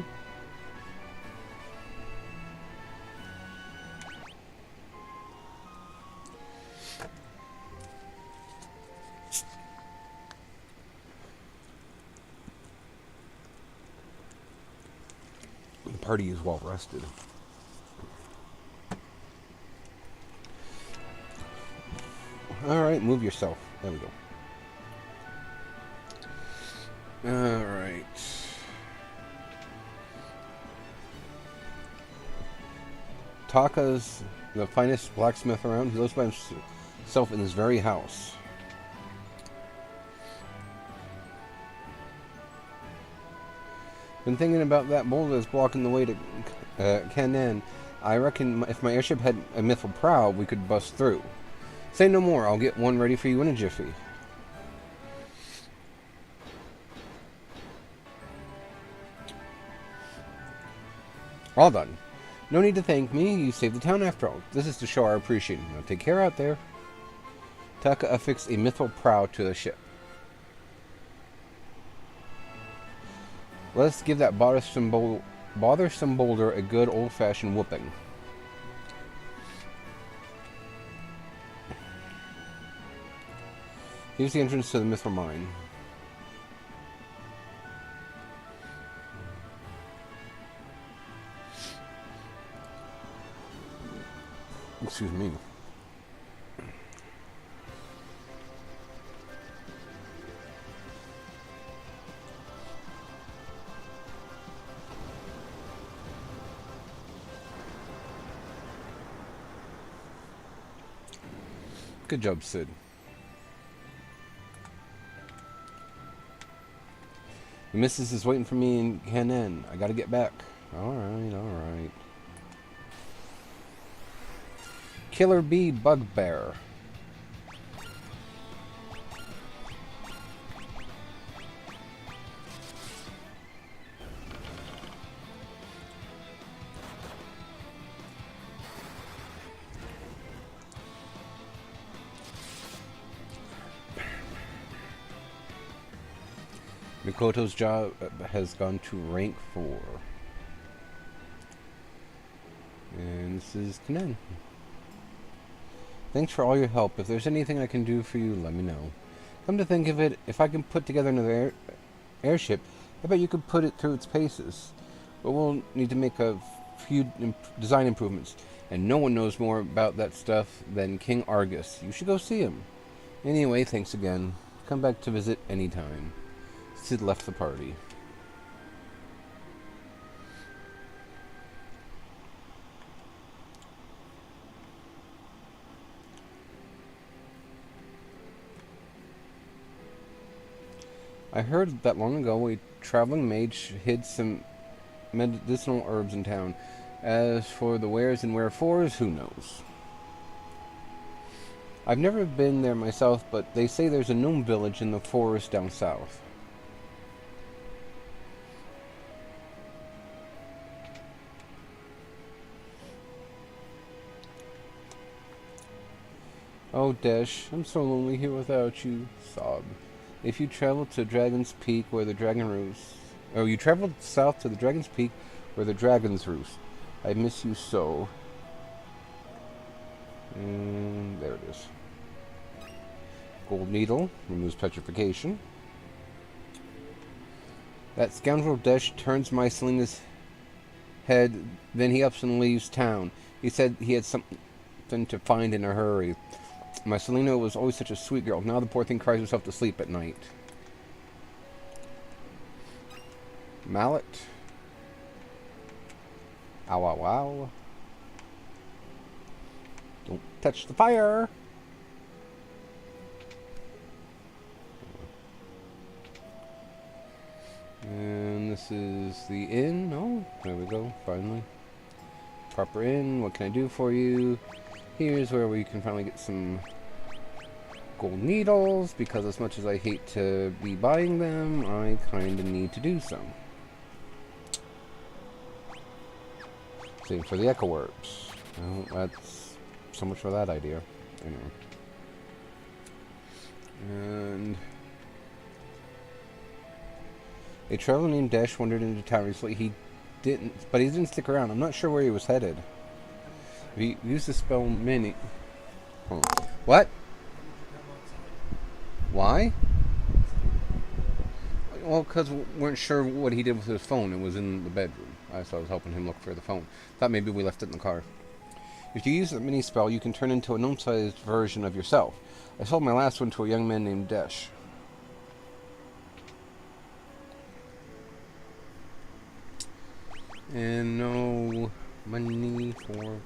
The party is well rested. Alright, move yourself. There we go. Alright. Taka's the finest blacksmith around. He lives by himself in this very house. Been thinking about that boulder that's blocking the way to Kanen. I reckon if my airship had a mithril prow, we could bust through. Say no more. I'll get one ready for you in a jiffy. All done. No need to thank me. You saved the town after all. This is to show our appreciation. Now take care out there. Taka affixed a mithril prow to the ship. Let's give that bothersome boulder a good old-fashioned whooping. Here's the entrance to the mithril mine. Excuse me. Good job, Sid. The missus is waiting for me in Kanen. I gotta get back. Alright, alright. Killer Bee Bugbear. Mikoto's job has gone to rank 4. And this is Kanen. Thanks for all your help. If there's anything I can do for you, let me know. Come to think of it, if I can put together another airship, I bet you could put it through its paces. But we'll need to make a few design improvements. And no one knows more about that stuff than King Argus. You should go see him. Anyway, thanks again. Come back to visit anytime. Sid left the party. I heard that long ago a traveling mage hid some medicinal herbs in town. As for the wheres and wherefores, who knows? I've never been there myself, but they say there's a gnome village in the forest down south. Oh, Desh, I'm so lonely here without you. Sob. If you travel to Dragon's Peak where the dragon roosts... Oh, you traveled south to the Dragon's Peak where the dragons roost. I miss you so. And there it is. Gold Needle removes petrification. That scoundrel Desh turns my Selena's head, then he ups and leaves town. He said he had something to find in a hurry. My Selena was always such a sweet girl. Now the poor thing cries herself to sleep at night. Mallet. Ow, ow, ow. Don't touch the fire. And this is the inn. Oh, there we go, finally. Proper inn. What can I do for you? Here's where we can finally get some gold needles, because as much as I hate to be buying them, I kind of need to do some. Same for the Echo Orbs. Well, that's so much for that idea. Anyway. And a traveler named Dash wandered into town recently. He didn't stick around. I'm not sure where he was headed. He used the spell mini. Hold on. What? Why? Well, because we weren't sure what he did with his phone. It was in the bedroom. So I was helping him look for the phone. Thought maybe we left it in the car. If you use the mini spell, you can turn into a gnome-sized version of yourself. I sold my last one to a young man named Desh. And no money for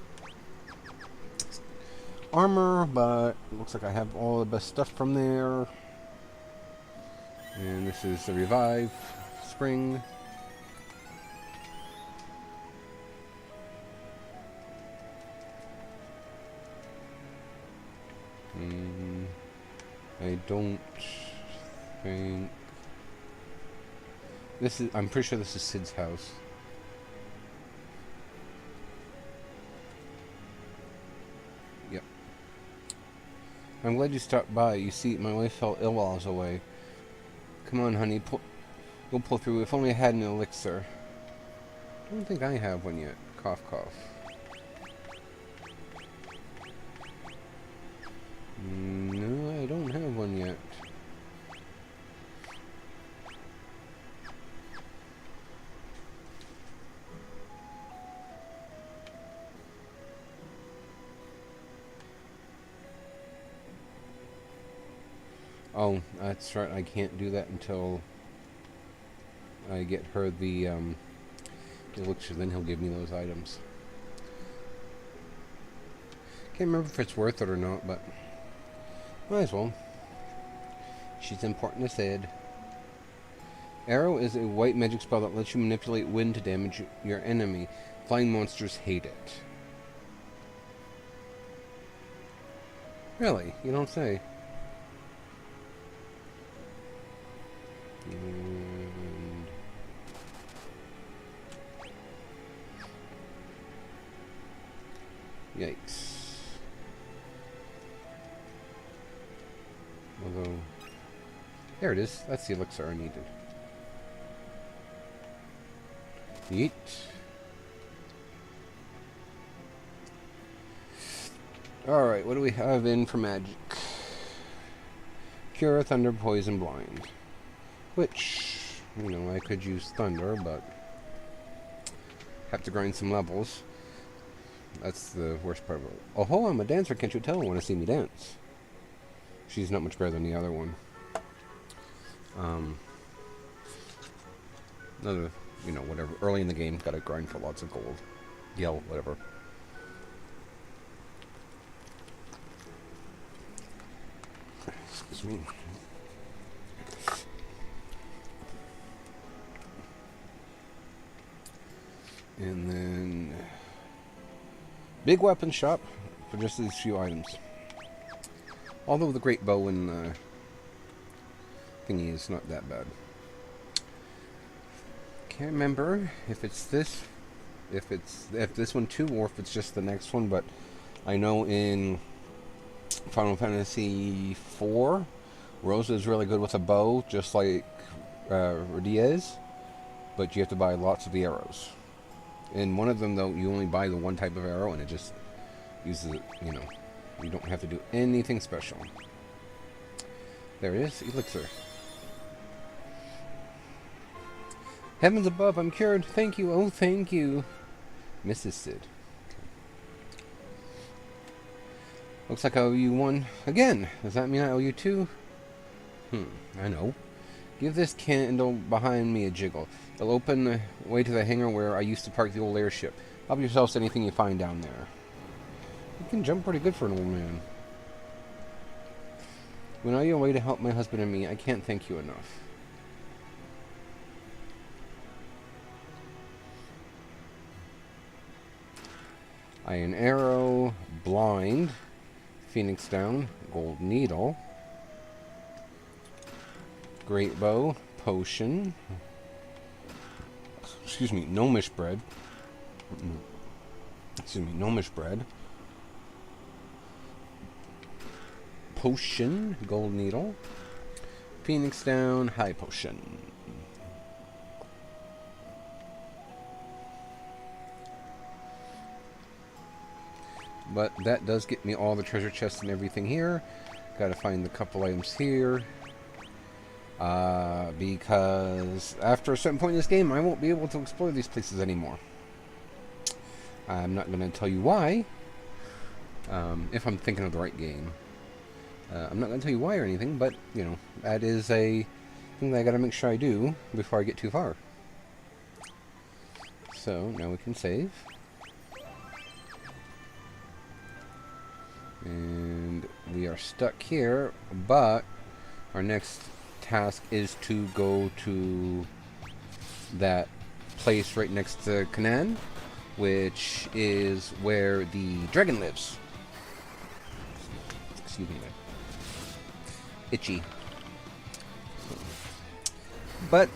armor, but it looks like I have all the best stuff from there. And this is the Revive Spring. I don't think this is. I'm pretty sure this is Sid's house. Yep. I'm glad you stopped by. You see, my wife fell ill while I was away. Come on, honey. We'll pull through. If only I had an elixir. I don't think I have one yet. Cough, cough. No, I don't have one yet. Oh, that's right. I can't do that until I get her the elixir. Then he'll give me those items. Can't remember if it's worth it or not, but might as well. She's important to Sid. Arrow is a white magic spell that lets you manipulate wind to damage your enemy. Flying monsters hate it. Really? You don't say. And yikes. Although, there it is. That's the elixir I needed. Yeet. Alright, what do we have in for magic? Cure, Thunder, Poison, Blind. Which, you know, I could use Thunder, but have to grind some levels. That's the worst part of it. Oh, ho, I'm a dancer, can't you tell? Want to see me dance? She's not much better than the other one. Another, you know, whatever. Early in the game, gotta grind for lots of gold. Yell, whatever. Excuse me. And then big weapon shop for just these few items. Although the great bow and thingy is not that bad. Can't remember if it's this, if this one too, or if it's just the next one. But I know in Final Fantasy IV, Rosa is really good with a bow, just like Diaz, but you have to buy lots of the arrows. In one of them, though, you only buy the one type of arrow, and it just uses it, you know. You don't have to do anything special. There it is, elixir. Heavens above, I'm cured. Thank you. Oh, thank you. Mrs. Sid. Looks like I owe you one again. Does that mean I owe you two? I know. Give this candle behind me a jiggle. It'll open the way to the hangar where I used to park the old airship. Help yourselves to anything you find down there. You can jump pretty good for an old man. When are you away to help my husband and me? I can't thank you enough. Iron Arrow, Blind, Phoenix Down, Gold Needle, Great Bow, Potion, excuse me, Gnomish Bread, Gnomish Bread, Potion, Gold Needle, Phoenix Down, High Potion. But that does get me all the treasure chests and everything here. Gotta find a couple items here. Because after a certain point in this game, I won't be able to explore these places anymore. I'm not going to tell you why. If I'm thinking of the right game. I'm not going to tell you why or anything, but, you know, that is a thing that I gotta make sure I do before I get too far. So, now we can save. And we are stuck here, but our next task is to go to that place right next to Canaan, which is where the dragon lives. Excuse me. Itchy. But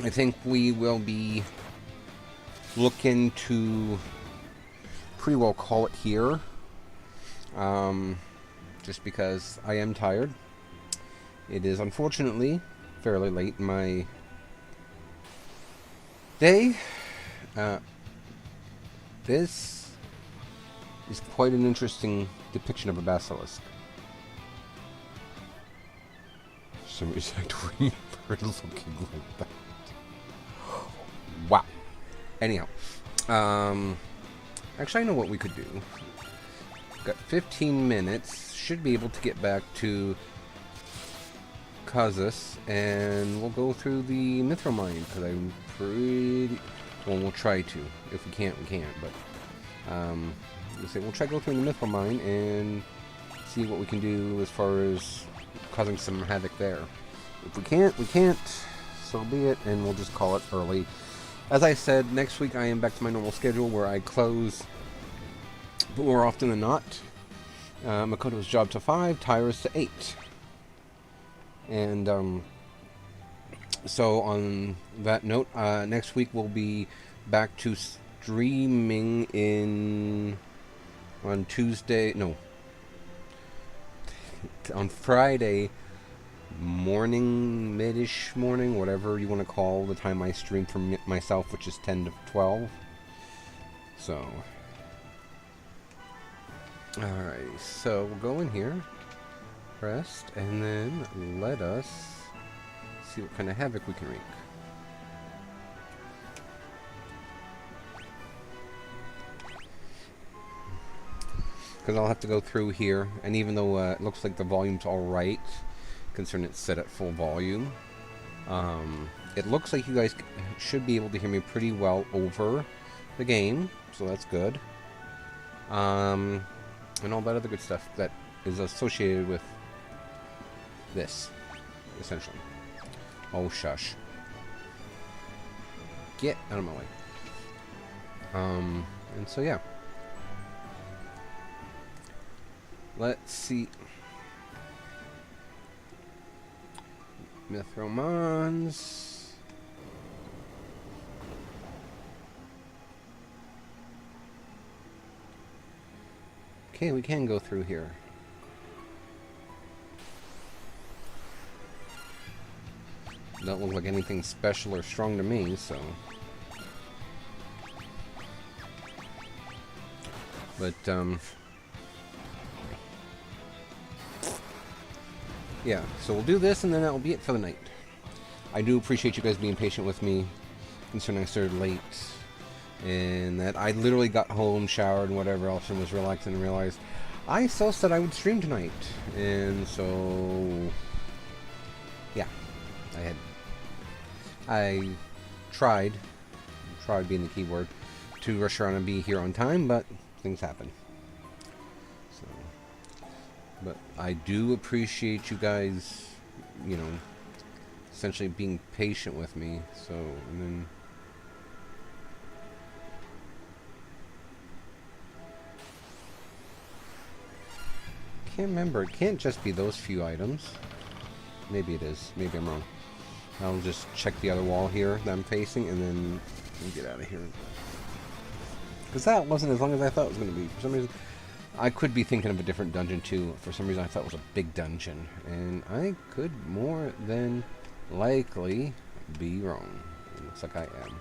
I think we will be looking to pretty well call it here. Just because I am tired. It is unfortunately fairly late in my day. This is quite an interesting depiction of a basilisk. For some reason I don't remember it looking like that. Wow. Anyhow. Actually, I know what we could do. Got 15 minutes. Should be able to get back to Kazus, and we'll go through the Mithril Mine, because I'm pretty... Well, we'll try to. If we can't, we can't, but... we'll try to go through the Mithril Mine and see what we can do as far as causing some havoc there. If we can't, we can't. So be it, and we'll just call it early. As I said, next week I am back to my normal schedule where I close, but more often than not, Makoto's job to 5, Tyra's to 8. And so on that note, next week we'll be back to streaming on Tuesday, no, on Friday morning, mid-ish morning, whatever you want to call the time I stream for myself, which is 10 to 12. So, alright, so we'll go in here, rest, and then let us see what kind of havoc we can wreak. Because I'll have to go through here, and even though it looks like the volume's alright, considering it's set at full volume, it looks like you guys should be able to hear me pretty well over the game, so that's good. And all that other good stuff that is associated with this, essentially. Oh, shush. Get out of my way. And so, yeah. Let's see. Mithril Mons. Okay, we can go through here. Don't look like anything special or strong to me, so. But, yeah, so we'll do this and then that'll be it for the night. I do appreciate you guys being patient with me, considering I started late, and that I literally got home, showered, and whatever else, and was relaxing and realized I still said I would stream tonight, and so yeah, I tried being the keyword, to rush around and be here on time, but things happen. So, but I do appreciate you guys, you know, essentially being patient with me. So, and then can't remember. It can't just be those few items. Maybe it is. Maybe I'm wrong. I'll just check the other wall here that I'm facing, and then we'll get out of here. Because that wasn't as long as I thought it was going to be. For some reason, I could be thinking of a different dungeon too. For some reason, I thought it was a big dungeon, and I could more than likely be wrong. It looks like I am.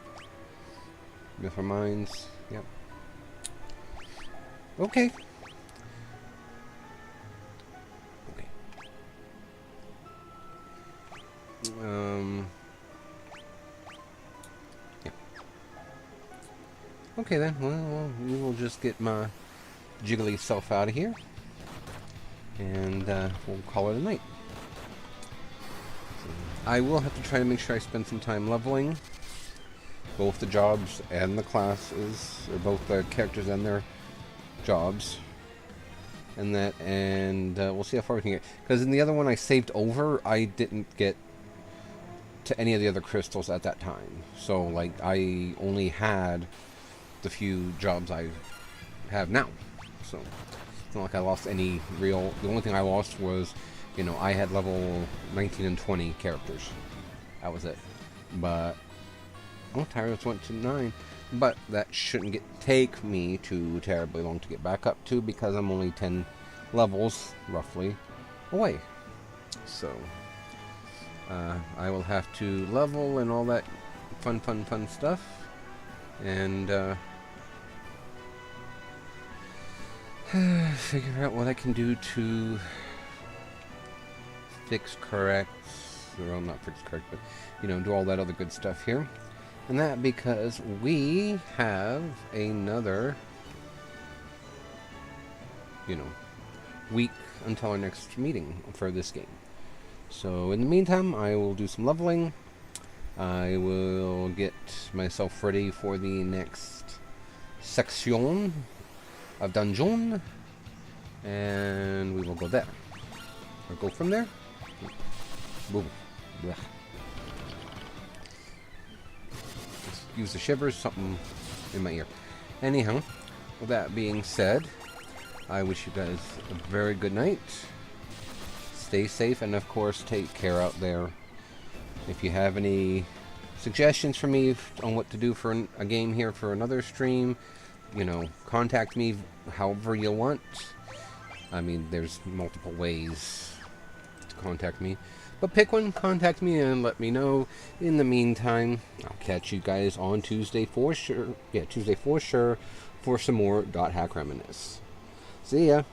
Myth Minds. Yep. Okay. Yeah. Okay then, well, we will just get my jiggly self out of here, and we'll call it a night. So, I will have to try to make sure I spend some time leveling both the jobs and the classes, or both the characters and their jobs, and we'll see how far we can get. Because in the other one I saved over, I didn't get to any of the other crystals at that time. So, like, I only had the few jobs I have now. So, it's not like I lost any real... The only thing I lost was, you know, I had level 19 and 20 characters. That was it. But... Oh, Tyrus went to 9. But that shouldn't take me too terribly long to get back up to, because I'm only 10 levels, roughly, away. So... I will have to level and all that fun stuff, and figure out what I can do to fix correct, well, not fix correct, but, you know, do all that other good stuff here. And that because we have another, you know, week until our next meeting for this game. So in the meantime, I will do some leveling. I will get myself ready for the next section of dungeon, and we will go there. Or go from there. Boom. Blech. Excuse the shivers, something in my ear. Anyhow, with that being said, I wish you guys a very good night. Stay safe, and of course, take care out there. If you have any suggestions for me on what to do for a game here for another stream, you know, contact me however you want. I mean, there's multiple ways to contact me. But pick one, contact me, and let me know. In the meantime, I'll catch you guys on Tuesday for sure. Yeah, Tuesday for sure, for some more .hack Reminisce. See ya.